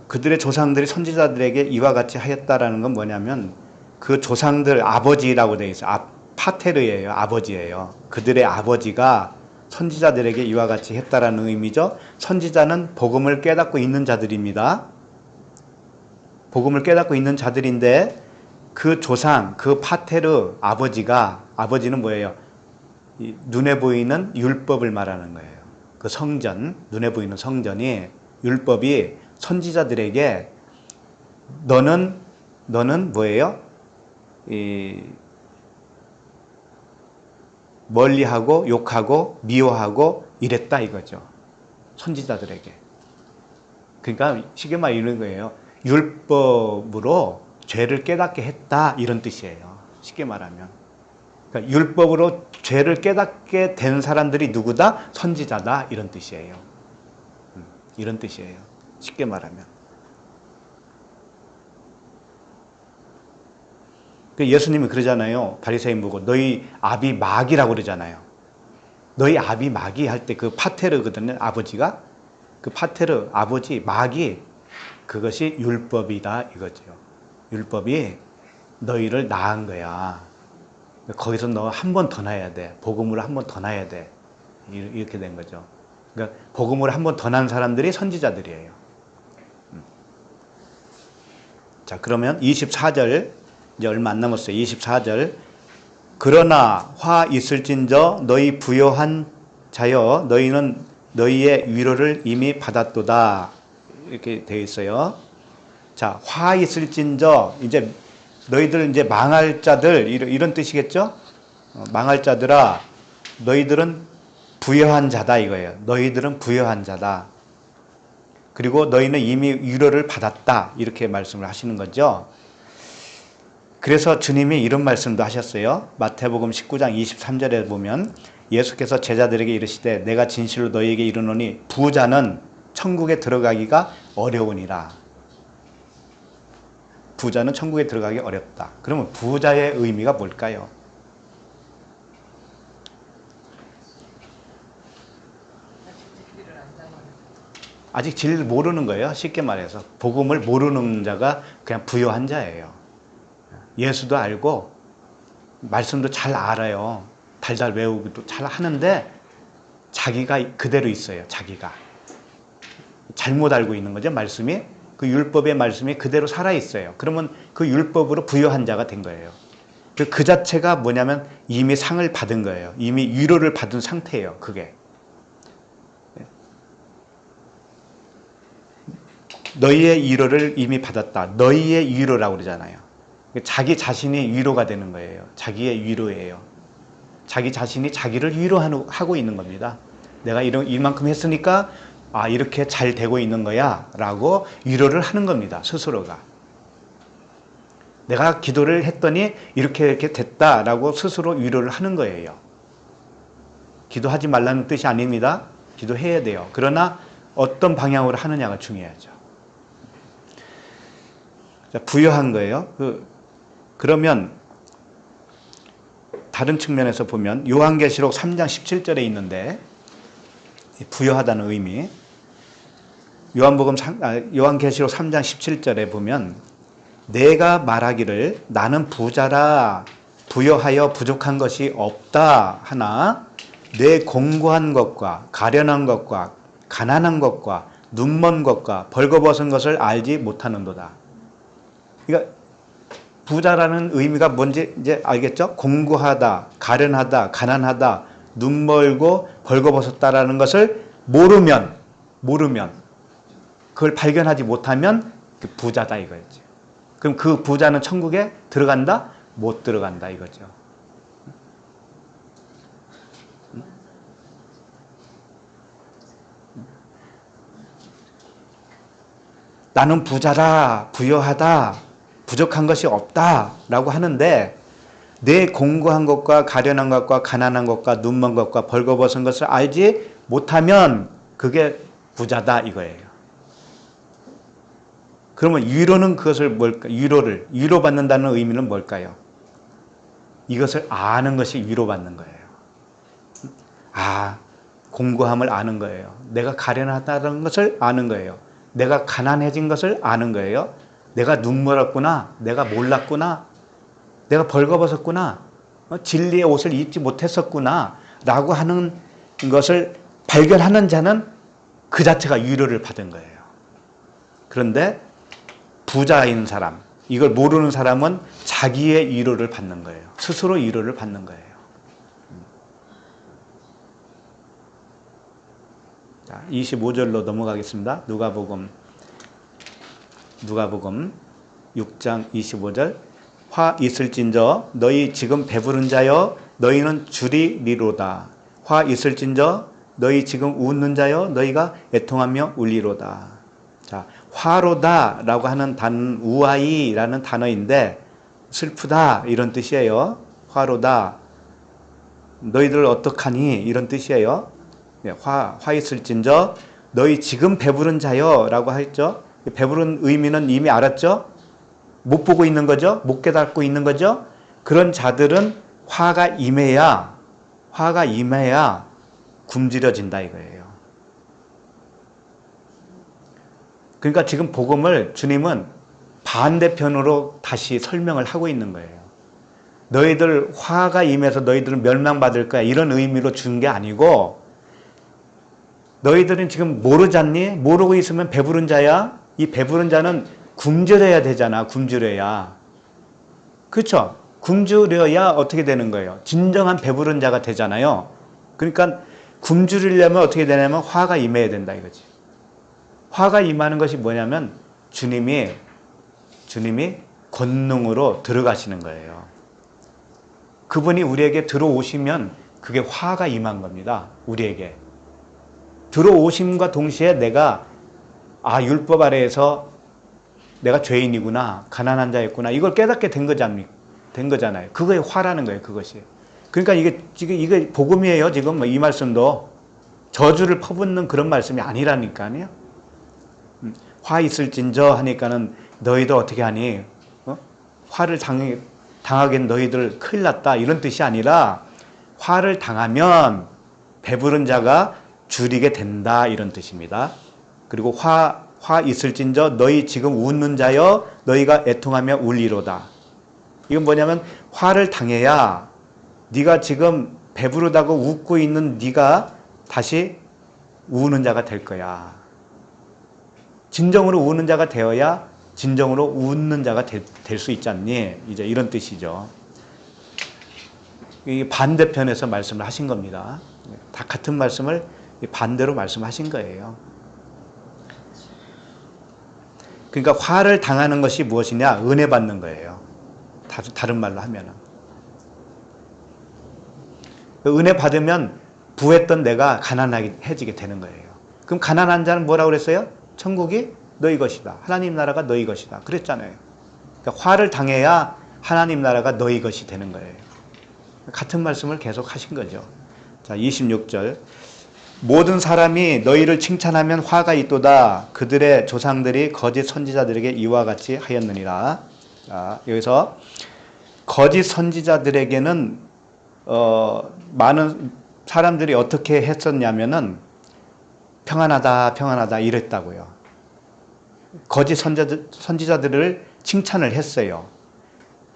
그들의 조상들이 선지자들에게 이와 같이 하였다라는 건 뭐냐면 그 조상들 아버지라고 되어 있어요. 파테르예요. 아버지예요. 그들의 아버지가 선지자들에게 이와 같이 했다라는 의미죠. 선지자는 복음을 깨닫고 있는 자들입니다. 복음을 깨닫고 있는 자들인데 그 조상, 그 파테르 아버지는 뭐예요? 눈에 보이는 율법을 말하는 거예요. 그 성전, 눈에 보이는 성전이 율법이 선지자들에게 너는 뭐예요? 멀리하고 욕하고 미워하고 이랬다 이거죠. 선지자들에게. 그러니까 쉽게 말해 이런 거예요. 율법으로 죄를 깨닫게 했다 이런 뜻이에요. 쉽게 말하면. 그러니까 율법으로 죄를 깨닫게 된 사람들이 누구다? 선지자다 이런 뜻이에요. 이런 뜻이에요. 쉽게 말하면. 예수님이 그러잖아요. 바리새인 보고 너희 아비 마귀라고 그러잖아요. 너희 아비 마귀 할 때 그 파테르거든요. 아버지가. 그 파테르 아버지 마귀 그것이 율법이다 이거죠. 율법이 너희를 낳은 거야. 거기서 너 한 번 더 낳아야 돼. 복음으로 한 번 더 낳아야 돼. 이렇게 된 거죠. 그러니까 복음으로 한 번 더 낳은 사람들이 선지자들이에요. 자, 그러면 24절 이제 얼마 안 남았어요. 24절. 그러나 화 있을진저 너희 부요한 자여 너희는 너희의 위로를 이미 받았도다. 이렇게 되어 있어요. 자, 화 있을진저, 이제 너희들 이제 망할 자들, 이런 뜻이겠죠? 망할 자들아, 너희들은 부여한 자다 이거예요. 너희들은 부여한 자다. 그리고 너희는 이미 위로를 받았다. 이렇게 말씀을 하시는 거죠. 그래서 주님이 이런 말씀도 하셨어요. 마태복음 19장 23절에 보면 예수께서 제자들에게 이르시되 내가 진실로 너희에게 이르노니 부자는 천국에 들어가기가 어려우니라. 부자는 천국에 들어가기 어렵다. 그러면 부자의 의미가 뭘까요? 아직 진리를 모르는 거예요. 쉽게 말해서 복음을 모르는 자가 그냥 부요한 자예요. 예수도 알고 말씀도 잘 알아요. 달달 외우기도 잘 하는데 자기가 그대로 있어요. 자기가 잘못 알고 있는 거죠. 말씀이, 그 율법의 말씀이 그대로 살아있어요. 그러면 그 율법으로 부요한 자가 된 거예요. 그 자체가 뭐냐면 이미 상을 받은 거예요. 이미 위로를 받은 상태예요. 그게 너희의 위로를 이미 받았다. 너희의 위로라고 그러잖아요. 자기 자신이 위로가 되는 거예요. 자기의 위로예요. 자기 자신이 자기를 위로하고 있는 겁니다. 내가 이만큼 했으니까 이렇게 잘 되고 있는 거야 라고 위로를 하는 겁니다. 스스로가. 내가 기도를 했더니 이렇게 됐다라고 스스로 위로를 하는 거예요. 기도하지 말라는 뜻이 아닙니다. 기도해야 돼요. 그러나 어떤 방향으로 하느냐가 중요하죠. 부여한 거예요. 그러면 다른 측면에서 보면 요한계시록 3장 17절에 있는데 부여하다는 의미, 요한계시록 3장 17절에 보면 내가 말하기를 나는 부자라 부여하여 부족한 것이 없다 하나 내 공고한 것과 가련한 것과 가난한 것과 눈먼 것과 벌거벗은 것을 알지 못하는도다. 그러니까 부자라는 의미가 뭔지 이제 알겠죠? 공고하다, 가련하다, 가난하다, 눈멀고 벌거벗었다라는 것을 모르면 그걸 발견하지 못하면 그 부자다 이거죠. 그럼 그 부자는 천국에 들어간다? 못 들어간다 이거죠. 나는 부자라, 부여하다, 부족한 것이 없다 라고 하는데 내 공고한 것과 가련한 것과 가난한 것과 눈먼 것과 벌거벗은 것을 알지 못하면 그게 부자다 이거예요. 그러면 위로는 그것을 뭘까? 위로받는다는 의미는 뭘까요? 이것을 아는 것이 위로받는 거예요. 공고함을 아는 거예요. 내가 가련하다는 것을 아는 거예요. 내가 가난해진 것을 아는 거예요. 내가 눈멀었구나. 내가 몰랐구나. 내가 벌거벗었구나. 진리의 옷을 입지 못했었구나. 라고 하는 것을 발견하는 자는 그 자체가 위로를 받은 거예요. 그런데 부자인 사람, 이걸 모르는 사람은 자기의 위로를 받는 거예요. 스스로 위로를 받는 거예요. 자, 25절로 넘어가겠습니다. 누가복음 6장 25절 화 있을진저 너희 지금 배부른 자여 너희는 줄이리로다. 화 있을진저 너희 지금 웃는 자여 너희가 애통하며 울리로다. 자, 화로다 라고 하는 단어는 우아이라는 단어인데 슬프다 이런 뜻이에요. 화로다. 너희들 어떡하니 이런 뜻이에요. 화 있을진저 너희 지금 배부른 자여 라고 했죠. 배부른 의미는 이미 알았죠. 못 보고 있는 거죠. 못 깨닫고 있는 거죠. 그런 자들은 화가 임해야 굶주려진다 이거예요. 그러니까 지금 복음을 주님은 반대편으로 다시 설명을 하고 있는 거예요. 너희들 화가 임해서 너희들은 멸망받을 거야 이런 의미로 준 게 아니고 너희들은 지금 모르잖니? 모르고 있으면 배부른 자야? 이 배부른 자는 굶주려야 되잖아. 굶주려야. 그렇죠? 굶주려야 어떻게 되는 거예요? 진정한 배부른 자가 되잖아요. 그러니까 굶주리려면 어떻게 되냐면 화가 임해야 된다 이거지. 화가 임하는 것이 뭐냐면 주님이 권능으로 들어가시는 거예요. 그분이 우리에게 들어오시면 그게 화가 임한 겁니다. 우리에게. 들어오심과 동시에 내가 율법 아래에서 내가 죄인이구나, 가난한 자였구나, 이걸 깨닫게 된 거잖아요. 그거에 화라는 거예요, 그것이. 그러니까 이게 복음이에요, 지금 이 말씀도. 저주를 퍼붓는 그런 말씀이 아니라니까요. 화 있을진저 하니까는 너희도 어떻게 하니? 화를 당하긴 너희들 큰일 났다, 이런 뜻이 아니라 화를 당하면 배부른 자가 줄이게 된다, 이런 뜻입니다. 그리고 화 있을진저 너희 지금 웃는 자여 너희가 애통하며 울리로다. 이건 뭐냐면 화를 당해야 네가 지금 배부르다고 웃고 있는 네가 다시 우는 자가 될 거야. 진정으로 우는 자가 되어야 진정으로 웃는 자가 될 수 있지 않니? 이제 이런 뜻이죠. 이 반대편에서 말씀을 하신 겁니다. 다 같은 말씀을 반대로 말씀하신 거예요. 그러니까 화를 당하는 것이 무엇이냐? 은혜 받는 거예요. 다른 말로 하면은. 은혜 받으면 부했던 내가 가난해지게 되는 거예요. 그럼 가난한 자는 뭐라고 그랬어요? 천국이 너희 것이다. 하나님 나라가 너희 것이다. 그랬잖아요. 그러니까 화를 당해야 하나님 나라가 너희 것이 되는 거예요. 같은 말씀을 계속 하신 거죠. 자, 26절. 모든 사람이 너희를 칭찬하면 화가 있도다. 그들의 조상들이 거짓 선지자들에게 이와 같이 하였느니라. 자, 여기서 거짓 선지자들에게는 많은 사람들이 어떻게 했었냐면은 평안하다 이랬다고요. 거짓 선지자들을 칭찬을 했어요.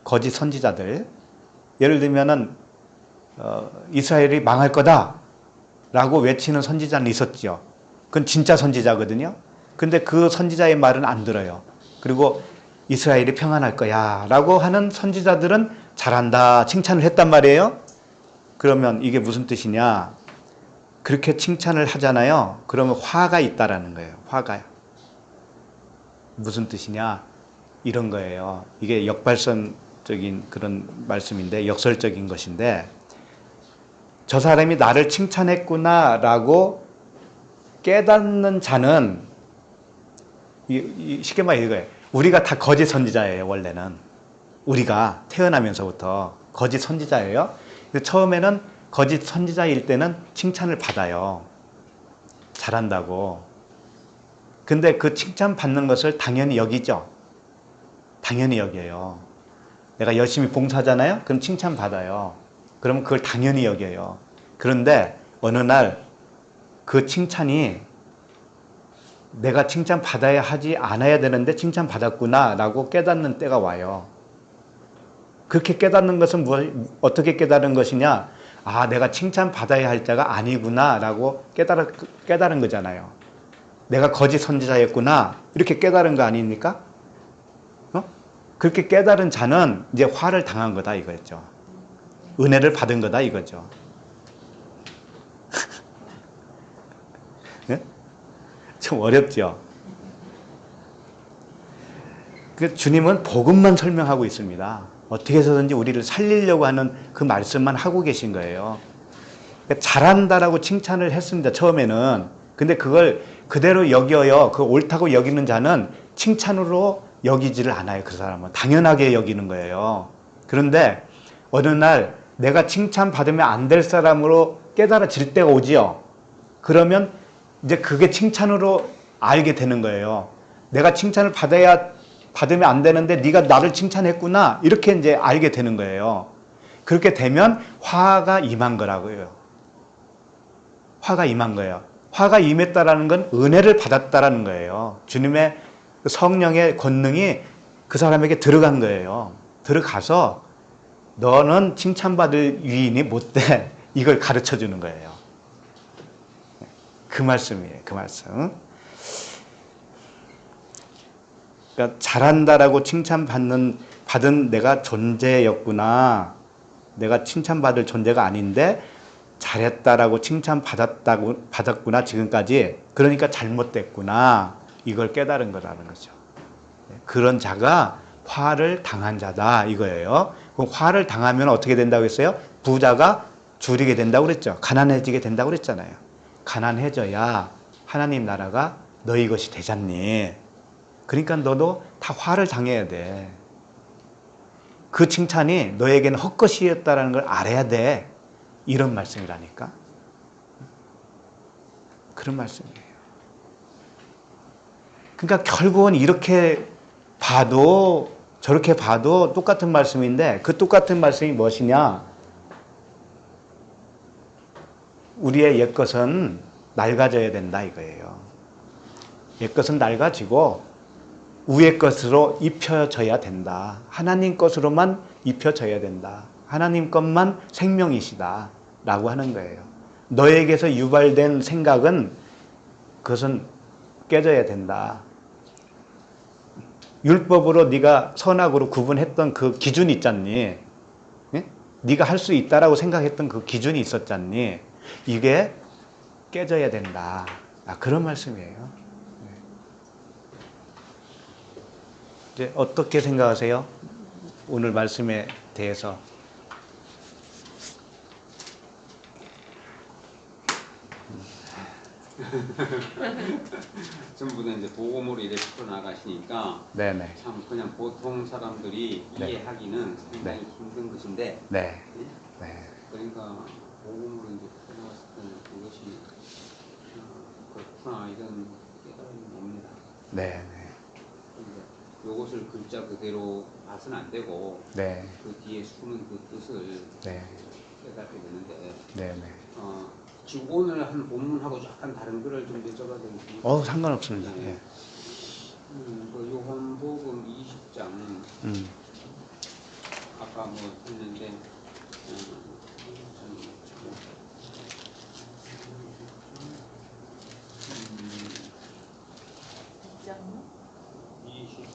거짓 선지자들. 예를 들면은 이스라엘이 망할 거다 라고 외치는 선지자는 있었죠. 그건 진짜 선지자거든요. 근데 그 선지자의 말은 안 들어요. 그리고 이스라엘이 평안할 거야 라고 하는 선지자들은 잘한다 칭찬을 했단 말이에요. 그러면 이게 무슨 뜻이냐? 그렇게 칭찬을 하잖아요. 그러면 화가 있다라는 거예요. 화가. 무슨 뜻이냐? 이런 거예요. 이게 역발선적인 그런 말씀인데, 역설적인 것인데, 저 사람이 나를 칭찬했구나 라고 깨닫는 자는, 쉽게 말해 이거예요. 우리가 다 거짓 선지자예요, 원래는. 우리가 태어나면서부터 거짓 선지자예요. 처음에는 거짓 선지자일 때는 칭찬을 받아요. 잘한다고. 근데 그 칭찬 받는 것을 당연히 여기죠. 당연히 여겨요. 내가 열심히 봉사하잖아요? 그럼 칭찬 받아요. 그러면 그걸 당연히 여겨요. 그런데 어느 날 그 칭찬이 내가 칭찬 받아야 하지 않아야 되는데 칭찬 받았구나 라고 깨닫는 때가 와요. 그렇게 깨닫는 것은 어떻게 깨달은 것이냐? 내가 칭찬 받아야 할 자가 아니구나 라고 깨달은 거잖아요. 내가 거짓 선지자였구나 이렇게 깨달은 거 아닙니까? 그렇게 깨달은 자는 이제 화를 당한 거다 이거죠. 은혜를 받은 거다 이거죠. 네? 좀 어렵죠. 주님은 복음만 설명하고 있습니다. 어떻게 해서든지 우리를 살리려고 하는 그 말씀만 하고 계신 거예요. 잘한다라고 칭찬을 했습니다. 처음에는. 근데 그걸 그대로 여겨요. 그 옳다고 여기는 자는 칭찬으로 여기지를 않아요. 그 사람은. 당연하게 여기는 거예요. 그런데 어느 날 내가 칭찬받으면 안 될 사람으로 깨달아질 때가 오지요. 그러면 이제 그게 칭찬으로 알게 되는 거예요. 내가 칭찬을 받으면 안 되는데 네가 나를 칭찬했구나 이렇게 이제 알게 되는 거예요. 그렇게 되면 화가 임한 거라고요. 화가 임한 거예요. 화가 임했다라는 건 은혜를 받았다라는 거예요. 주님의 성령의 권능이 그 사람에게 들어간 거예요. 들어가서 너는 칭찬받을 유인이 못 돼. 이걸 가르쳐 주는 거예요. 그 말씀이에요. 그 말씀. 그러니까 잘한다라고 칭찬받은 내가 존재였구나. 내가 칭찬받을 존재가 아닌데 잘했다라고 받았구나 지금까지. 그러니까 잘못됐구나. 이걸 깨달은 거라는 거죠. 그런 자가 화를 당한 자다 이거예요. 그럼 화를 당하면 어떻게 된다고 했어요? 부자가 줄이게 된다고 그랬죠. 가난해지게 된다고 그랬잖아요. 가난해져야 하나님 나라가 너희 것이 되잖니. 그러니까 너도 다 화를 당해야 돼. 그 칭찬이 너에게는 헛것이었다는 걸 알아야 돼. 이런 말씀이라니까. 그런 말씀이에요. 그러니까 결국은 이렇게 봐도 저렇게 봐도 똑같은 말씀인데 그 똑같은 말씀이 무엇이냐? 우리의 옛것은 낡아져야 된다 이거예요. 옛것은 낡아지고 위의 것으로 입혀져야 된다. 하나님 것으로만 입혀져야 된다. 하나님 것만 생명이시다 라고 하는 거예요. 너에게서 유발된 생각은 그것은 깨져야 된다. 율법으로 네가 선악으로 구분했던 그 기준이 있잖니. 예? 네가 할 수 있다라고 생각했던 그 기준이 있었잖니. 이게 깨져야 된다. 그런 말씀이에요. 이제 어떻게 생각하세요? 오늘 말씀에 대해서. 전부 다 이제 복음으로 이렇게 풀어나가시니까 네네. 참 그냥 보통 사람들이 네. 이해하기는 상당히 힘든 것인데 네. 네. 그러니까 복음으로 이제 풀어나갔을 때는 이것이 그렇구나 이런 깨달음이 옵니다. 네. 그러니까 이것을 글자 그대로 봐서는 안 되고 네. 그 뒤에 숨은 그 뜻을 네. 깨닫게 되는데 네. 지금 오늘 한 본문하고 약간 다른 글을 좀 여쭤봐도 되겠습니까? 상관없습니다. 네. 네. 그 요한복음 20장 아까 뭐 했는데 20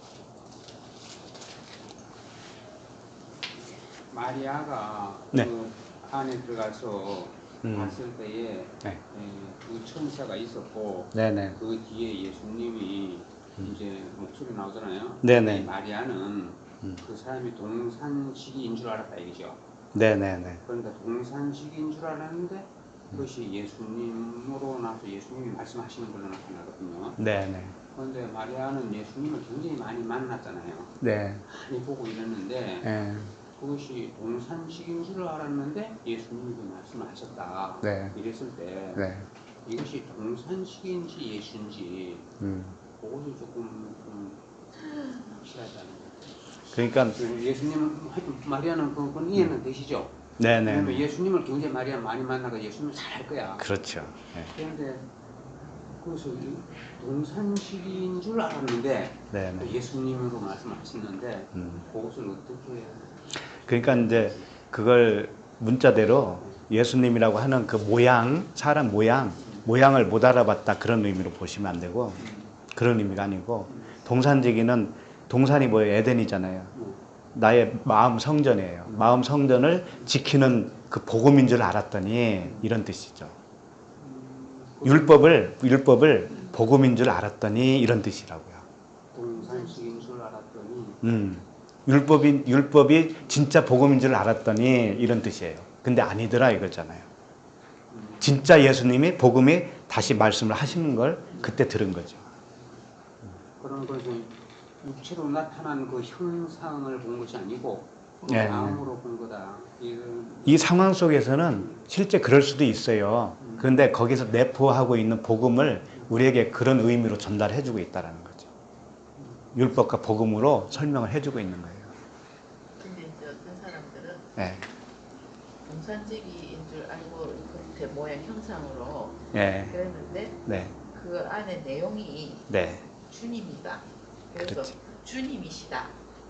마리아가 네. 그 안에 들어가서 봤을 때에 네. 그 천사가 있었고 네네. 그 뒤에 예수님이 이제 목소리 나오잖아요. 네네. 이 마리아는 그 사람이 동산식인 줄 알았다 이거죠. 네네네. 그러니까 동산식인 줄 알았는데 그것이 예수님으로 나서 예수님이 말씀하시는 걸로 나타나거든요. 네네. 그런데 마리아는 예수님을 굉장히 많이 만났잖아요. 네. 많이 보고 이랬는데 네. 그것이 동산식인 줄 알았는데 예수님이 그 말씀을 하셨다. 네. 이랬을 때 네. 이것이 동산식인지 예수인지 그것이 조금 확실하지 않은 것 같아요. 그러니까 예수님은 마리아는 그건 이해는 되시죠? 네네. 왜냐면 예수님을 굉장히 마리아 많이 만나고 예수님을 잘 할 거야. 그렇죠. 네. 그런데 그래서 동산식인 줄 알았는데 네네. 예수님으로 말씀하셨는데 그것을 어떻게 해야 그러니까 이제 그걸 문자대로 예수님이라고 하는 그 모양, 사람 모양을 못 알아봤다 그런 의미로 보시면 안 되고 그런 의미가 아니고 동산지기는 동산이 뭐예요? 에덴이잖아요. 나의 마음 성전이에요. 마음 성전을 지키는 그 복음인 줄 알았더니 이런 뜻이죠. 율법을 복음인 줄 알았더니 이런 뜻이라고요. 동산식인 줄 알았더니 율법이 진짜 복음인 줄 알았더니 이런 뜻이에요. 근데 아니더라 이거잖아요. 진짜 예수님이 복음이 다시 말씀을 하시는 걸 그때 들은 거죠. 그런 것은 육체로 나타난 그 형상을 본 것이 아니고 네. 마음으로 본 거다. 이 상황 속에서는 실제 그럴 수도 있어요. 그런데 거기서 내포하고 있는 복음을 우리에게 그런 의미로 전달해주고 있다는 거죠. 율법과 복음으로 설명을 해주고 있는 거예요. 근데 이제 어떤 사람들은 네. 동산지기인 줄 알고 겉에 모양 형상으로 네. 그랬는데 네. 그 안에 내용이 네. 주님이다. 그래서 그렇지. 주님이시다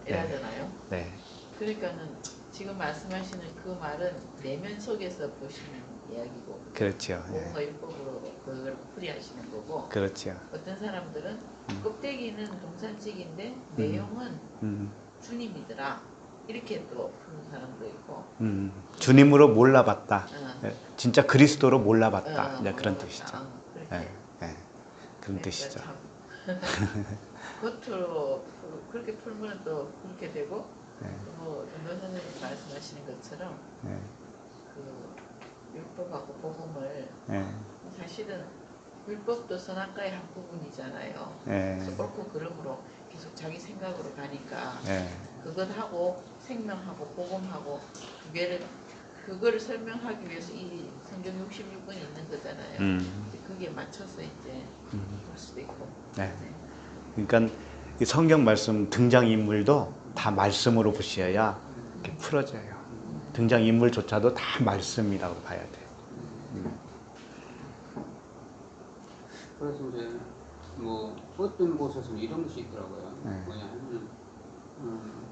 이러잖아요. 네. 그러니까는 지금 말씀하시는 그 말은 내면 속에서 보시는 이야기고 그렇죠. 뭔가 율법으로 그걸 풀이하시는 거고 그렇죠. 어떤 사람들은 껍데기는 동산직인데 내용은 주님이더라 이렇게 또 푸는 사람도 있고. 주님으로 몰라봤다. 어. 예, 진짜 그리스도로 몰라봤다. 이제 그런 몰라봤다. 뜻이죠. 그렇게. 예, 예, 그런 그러니까 뜻이죠. 참 겉으로 그렇게 풀면 또 그렇게 되고, 예, 뭐 전도 선생님 말씀하시는 것처럼 예, 그 율법하고 복음을 예, 사실은 율법도 선악과의 한 부분이잖아요. 예, 그래서 옳고 그름으로 계속 자기 생각으로 가니까 예, 그것하고 생명하고 복음하고 두 개를 그거를 설명하기 위해서 이 성경 66권이 있는 거잖아요. 이제 거기에 맞춰서 이제 볼 수도 있고. 네. 그러니까 이 성경 말씀 등장 인물도 다 말씀으로 보셔야 이렇게 풀어져요. 등장 인물조차도 다 말씀이라고 봐야 돼. 그래서 이제 뭐 어떤 곳에서는 이런 것이 있더라고요. 네. 뭐냐 하면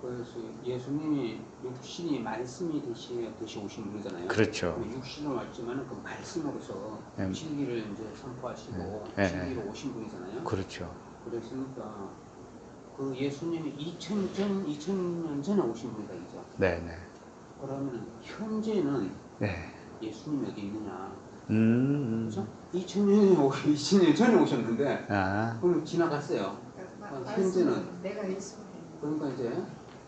그래서 예수님이 육신이 말씀이 되시 오신 분이잖아요. 그렇죠. 육신으로 왔지만 그 말씀으로서 네. 진리를 이제 선포하시고 네. 진리로 오신 분이잖아요. 그렇죠. 그랬으니까 그 예수님이 2000년 전에 오신 분이다 이죠. 네, 네. 그러면 현재는 네. 예수님이 어디 있느냐? 음. 그렇죠? 2000년 전에 오셨는데 아. 그럼 지나갔어요. 현재는 내가 예수님. 그러니까 이제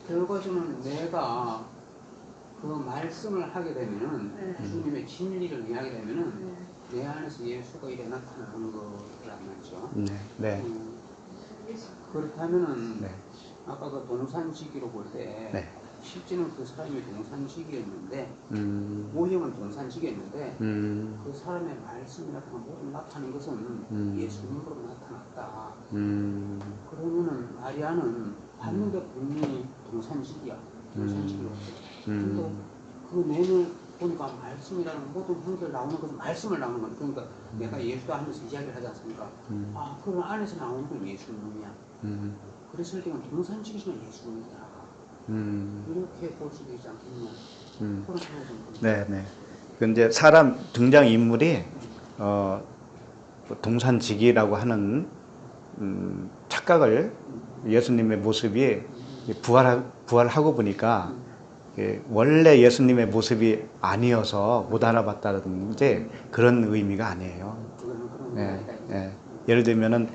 결과적으로는 내가 그 말씀을 하게 되면은 주님의 진리를 이해하게 되면은 내 안에서 예수가 이래 나타나는 거란 말이죠. 네. 네. 그렇다면은 네. 아까 그 동산지기로 볼 때 네. 실제는 그 사람이 동산지기였는데 음. 모형은 동산지기였는데 음. 그 사람의 말씀이 모든 나타나는 것은 예수님으로 나타났다. 그러면은 마리아는 봤는데 분명히 동산지기야. 동산지기로. 근데 그 내면 보니까 말씀이라는 모든 형태를 나오는 것은 말씀을 나오는 거야. 그러니까 내가 예수다 하면서 이야기를 하지 않습니까? 아, 그런 안에서 나오는 건 예수님이야. 그랬을 때는 동산지기지만 예수님이야. 이렇게 볼 수도 있지 않겠냐. 그런 생각이 좀 듭니다. 네, 네. 근데 사람 등장 인물이 동산지기라고 하는 착각을 예수님의 모습이 부활하고 보니까 원래 예수님의 모습이 아니어서 못 알아봤다든지 그런 의미가 아니에요. 그거는 그런 예, 의미가 있다. 예. 예를 들면은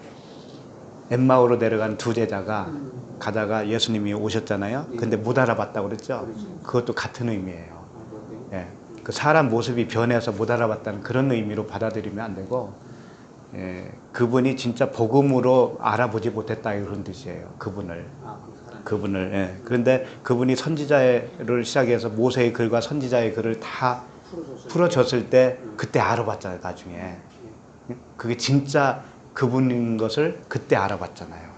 엠마오로 내려간 두 제자가 가다가 예수님이 오셨잖아요. 근데 못 알아봤다고 그랬죠. 그것도 같은 의미예요. 예. 그 사람 모습이 변해서 못 알아봤다는 그런 의미로 받아들이면 안 되고, 예, 그분이 진짜 복음으로 알아보지 못했다 이런 뜻이에요. 그분을. 그분을. 예. 그런데 그분이 선지자를 시작해서 모세의 글과 선지자의 글을 다 풀어줬을 때 그때 알아봤잖아요. 나중에. 그게 진짜 그분인 것을 그때 알아봤잖아요.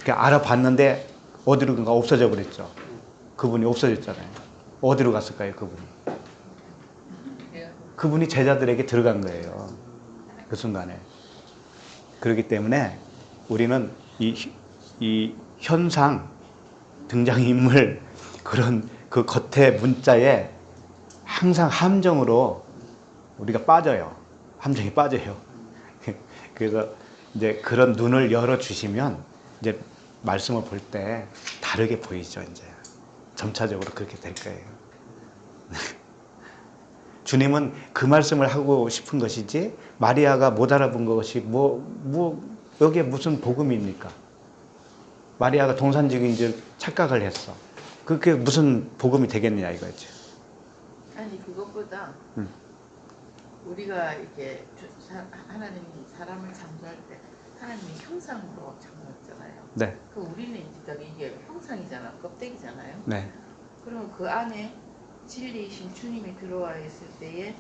그러니까 알아봤는데 어디로 간가 없어져 버렸죠. 그분이 없어졌잖아요. 어디로 갔을까요, 그분이? 그분이 제자들에게 들어간 거예요. 그 순간에. 그렇기 때문에 우리는 이 현상, 등장인물, 그런 그 겉의 문자에 항상 함정으로 우리가 빠져요. 함정이 빠져요. 그래서 이제 그런 눈을 열어주시면 이제 말씀을 볼 때 다르게 보이죠, 이제. 점차적으로 그렇게 될 거예요. 주님은 그 말씀을 하고 싶은 것이지, 마리아가 못 알아본 것이 여기에 무슨 복음입니까? 마리아가 동산지기인 줄 착각을 했어. 그게 무슨 복음이 되겠느냐 이거죠. 아니 그것보다 우리가 이렇게 하나님이 사람을 창조할 때 하나님이 형상으로 창조했잖아요. 네. 그 우리는 이게 형상이잖아, 껍데기잖아요. 네. 그러면 그 안에 진리이신 주님이 들어와 있을 때에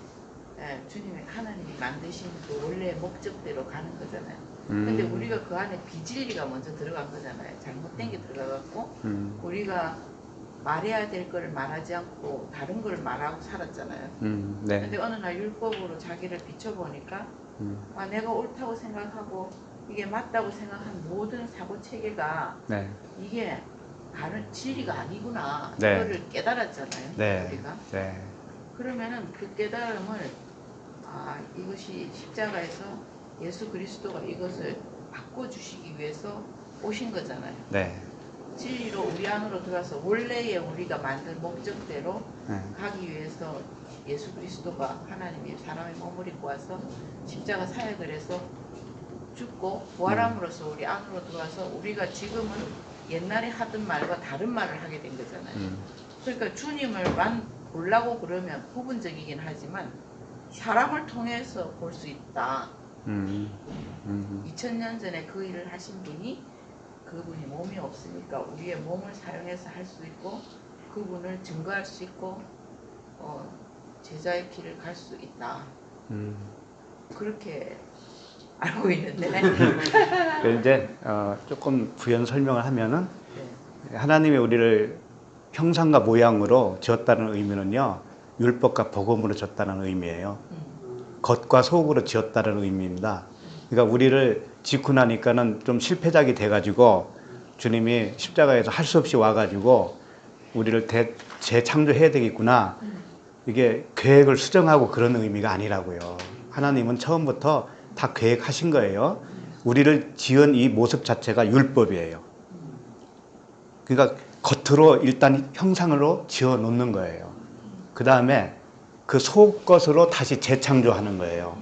주님이 하나님이 만드신 그 원래 목적대로 가는 거잖아요. 근데 우리가 그 안에 비진리가 먼저 들어간 거잖아요. 잘못된 게 들어가갖고 우리가 말해야 될 거를 말하지 않고 다른 걸 말하고 살았잖아요. 네. 근데 어느 날 율법으로 자기를 비춰보니까 내가 옳다고 생각하고 이게 맞다고 생각한 모든 사고 체계가 네. 이게 다른 진리가 아니구나. 네. 이거를 깨달았잖아요. 네. 우리가. 네. 그러면은 그 깨달음을 이것이 십자가에서 예수 그리스도가 이것을 바꿔주시기 위해서 오신 거잖아요. 네. 진리로 우리 안으로 들어와서 원래의 우리가 만든 목적대로 네. 가기 위해서 예수 그리스도가 하나님이 사람의 몸을 입고 와서 십자가 사역을 해서 죽고 부활함으로써 우리 안으로 들어와서 우리가 지금은 옛날에 하던 말과 다른 말을 하게 된 거잖아요. 그러니까 주님을만 보려고 그러면 부분적이긴 하지만 사람을 통해서 볼 수 있다. 2000년 전에 그 일을 하신 분이 그분이 몸이 없으니까 우리의 몸을 사용해서 할 수 있고 그분을 증거할 수 있고 제자의 길을 갈 수 있다. 그렇게 알고 있는데 이제 조금 부연 설명을 하면은 하나님이 우리를 형상과 모양으로 지었다는 의미는요, 율법과 복음으로 지었다는 의미예요. 겉과 속으로 지었다는 의미입니다. 그러니까 우리를 짓고 나니까는 좀 실패작이 돼가지고 주님이 십자가에서 할 수 없이 와가지고 우리를 재창조해야 되겠구나. 이게 계획을 수정하고 그런 의미가 아니라고요. 하나님은 처음부터 다 계획하신 거예요. 우리를 지은 이 모습 자체가 율법이에요. 그러니까 겉으로 일단 형상으로 지어 놓는 거예요. 그 다음에 그 속것으로 다시 재창조하는 거예요.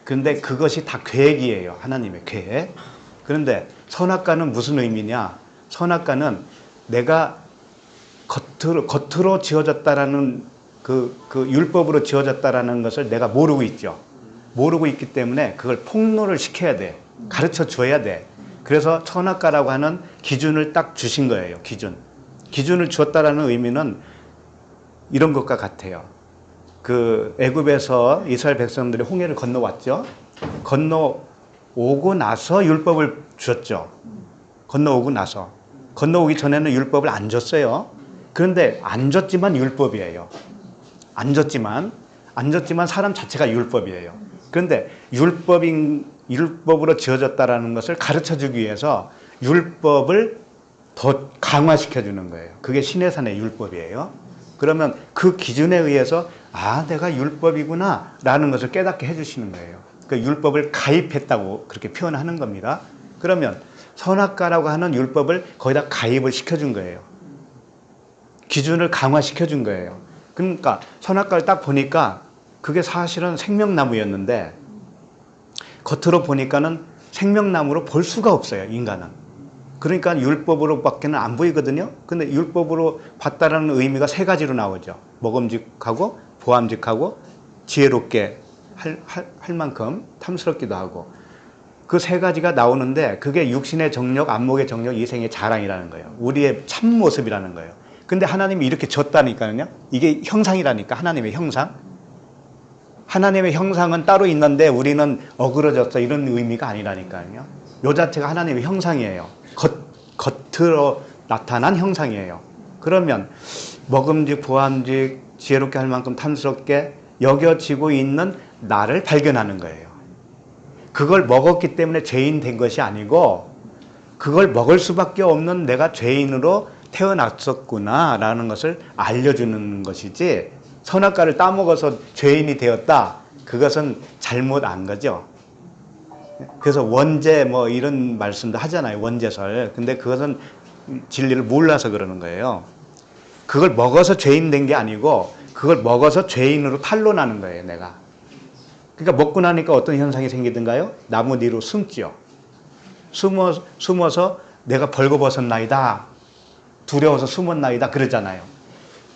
그런데 그것이 다 계획이에요. 하나님의 계획. 그런데 선악과는 무슨 의미냐? 선악과는 내가 겉으로 지어졌다라는 그 율법으로 지어졌다라는 것을 내가 모르고 있죠. 모르고 있기 때문에 그걸 폭로를 시켜야 돼. 가르쳐 줘야 돼. 그래서 선악과라고 하는 기준을 딱 주신 거예요. 기준을 주었다라는 의미는 이런 것과 같아요. 그 애굽에서 이스라엘 백성들이 홍해를 건너왔죠. 건너오고 나서 율법을 주었죠. 건너오기 전에는 율법을 안 줬어요. 그런데 안 줬지만 율법이에요. 안 줬지만 사람 자체가 율법이에요. 그런데 율법으로 지어졌다라는 것을 가르쳐주기 위해서 율법을 더 강화시켜주는 거예요. 그게 시내산의 율법이에요. 그러면 그 기준에 의해서 내가 율법이구나 라는 것을 깨닫게 해주시는 거예요. 그 율법을 가입했다고 그렇게 표현하는 겁니다. 그러면 선악과라고 하는 율법을 거기다 가입을 시켜준 거예요. 기준을 강화시켜준 거예요. 그러니까 선악과를 딱 보니까 그게 사실은 생명나무였는데 겉으로 보니까는 생명나무로 볼 수가 없어요, 인간은. 그러니까 율법으로밖에는 안 보이거든요. 근데 율법으로 봤다라는 의미가 세 가지로 나오죠. 먹음직하고 보암직하고 지혜롭게 할 만큼 탐스럽기도 하고. 그 세 가지가 나오는데 그게 육신의 정력, 안목의 정력, 이생의 자랑이라는 거예요. 우리의 참모습이라는 거예요. 근데 하나님이 이렇게 줬다니까요. 이게 형상이라니까, 하나님의 형상. 하나님의 형상은 따로 있는데 우리는 어그러졌어, 이런 의미가 아니라니까요. 요 자체가 하나님의 형상이에요. 겉으로 나타난 형상이에요. 그러면 먹음직, 보암직, 지혜롭게 할 만큼 탐스럽게 여겨지고 있는 나를 발견하는 거예요. 그걸 먹었기 때문에 죄인 된 것이 아니고 그걸 먹을 수밖에 없는 내가 죄인으로 태어났었구나 라는 것을 알려주는 것이지, 선악과를 따먹어서 죄인이 되었다, 그것은 잘못 안 거죠. 그래서 원죄 뭐 이런 말씀도 하잖아요. 원죄설. 근데 그것은 진리를 몰라서 그러는 거예요. 그걸 먹어서 죄인 된 게 아니고 그걸 먹어서 죄인으로 탄로나는 거예요, 내가. 그러니까 먹고 나니까 어떤 현상이 생기던가요? 나무 뒤로 숨지요. 숨어서 내가 벌거벗었나이다, 두려워서 숨었나이다 그러잖아요.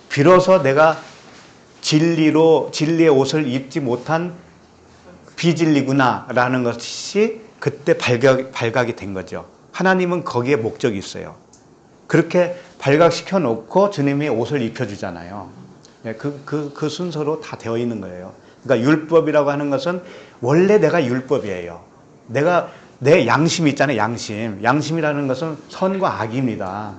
비로소 내가 진리의 옷을 입지 못한 비진리구나 라는 것이 그때 발각이 된 거죠. 하나님은 거기에 목적이 있어요. 그렇게 발각시켜 놓고 주님이 옷을 입혀주잖아요. 그 순서로 다 되어 있는 거예요. 그러니까 율법이라고 하는 것은 원래 내가 율법이에요. 내 양심 있잖아요. 양심이라는 것은 선과 악입니다.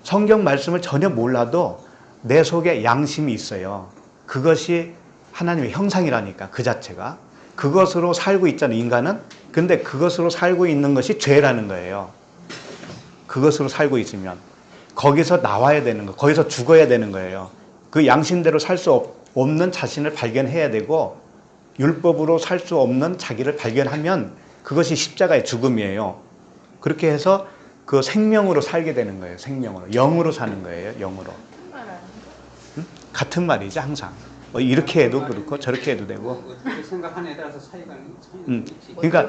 성경 말씀을 전혀 몰라도 내 속에 양심이 있어요. 그것이 하나님의 형상이라니까, 그 자체가. 그것으로 살고 있잖아요, 인간은. 근데 그것으로 살고 있는 것이 죄라는 거예요. 그것으로 살고 있으면 거기서 나와야 되는 거, 거기서 죽어야 되는 거예요. 그 양심대로 살 수 없는 자신을 발견해야 되고, 율법으로 살 수 없는 자기를 발견하면 그것이 십자가의 죽음이에요. 그렇게 해서 그 생명으로 살게 되는 거예요. 생명으로. 영으로 사는 거예요. 영으로. 말 아닌가? 같은 말이죠. 항상. 이렇게 해도 그렇고 저렇게 해도 되고. 어떻게 생각하느냐에 따라서 차이가 음. 있지. 그러니까-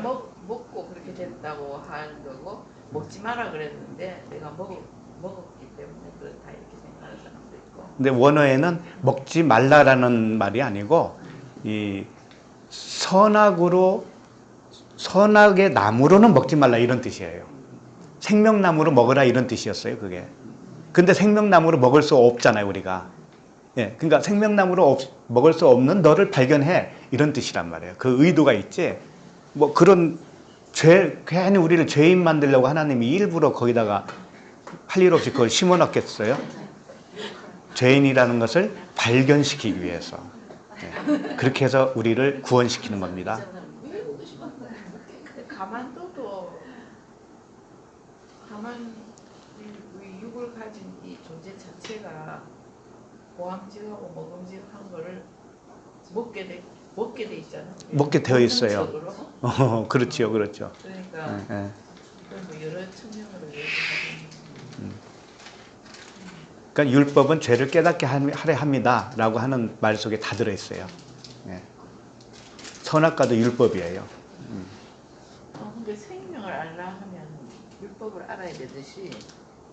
먹고 그렇게 됐다고 하는 거고 먹지 마라 그랬는데 내가 먹었기 때문에 그렇다 이렇게 생각하는 사람도 있고. 근데 원어에는 먹지 말라라는 말이 아니고 이 선악의 나무로는 먹지 말라 이런 뜻이에요. 생명나무로 먹으라 이런 뜻이었어요, 그게. 근데 생명나무로 먹을 수 없잖아요, 우리가. 예, 그러니까 생명나무로 먹을 수 없는 너를 발견해 이런 뜻이란 말이에요. 그 의도가 있지. 뭐 그런 괜히 우리를 죄인 만들려고 하나님이 일부러 거기다가 할 일 없이 그걸 심어 넣겠어요? 죄인이라는 것을 발견시키기 위해서. 예, 그렇게 해서 우리를 구원시키는 겁니다. 근데 가만 우리 육을 가진 이 존재 자체가 고함직하고 먹음직한 거를 먹게 돼 있잖아. 먹게 되어 있어요. 본능적으로. 그렇죠, 그렇죠. 그러니까 예. 그런 뭐 여러 측면으로 얘기하는. 그러니까 율법은 죄를 깨닫게 하려 합니다라고 하는 말 속에 다 들어있어요. 예. 선악과도 율법이에요. 근데 생명을 알라 하면 율법을 알아야 되듯이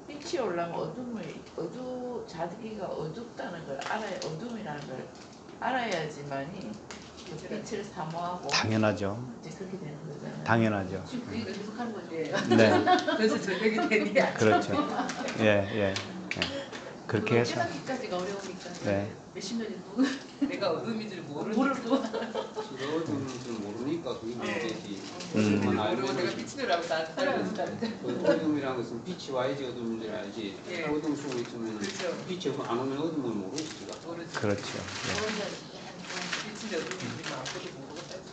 빛이 올라면 자기가 어둡다는 걸 알아야 어둠이라는 걸 알아야지만이 그 빛을 사모하고 당연하죠. 이제 그렇게 되는 거잖아요. 당연하죠. 지금 그 얘기를 계속 하는 거지. 네, 그래서 저녁이 되는 게 아니야. 그렇죠. 예, 예. 예. 그렇게 해서. 깨닫기까지가 어려우니까 네. 몇십 년이 내가 어둠인지를 모르고 지가 어둠인 줄 모르니까 그게 문제지. 모르고 알고 내가 빛이라고 나한테 따라준다는데. 어둠이라는 것은 빛이 와야지 어둠인 줄 알지. 예. 어둠 속에 있으면 그렇죠. 빛이 안 오면 어둠을 모르지. 지가. 모르지. 그렇죠. 예. 빛인지 어둠인지 아무것도 모르고 살지.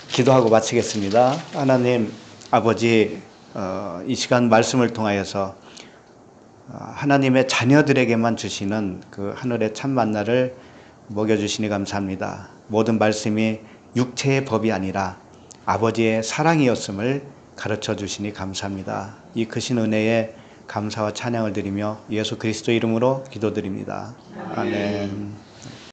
기도하고 마치겠습니다. 하나님 아버지, 이 시간 말씀을 통하여서 하나님의 자녀들에게만 주시는 그 하늘의 참 만나를 먹여주시니 감사합니다. 모든 말씀이 육체의 법이 아니라 아버지의 사랑이었음을 가르쳐 주시니 감사합니다. 이 크신 은혜에 감사와 찬양을 드리며 예수 그리스도 이름으로 기도드립니다. 아멘.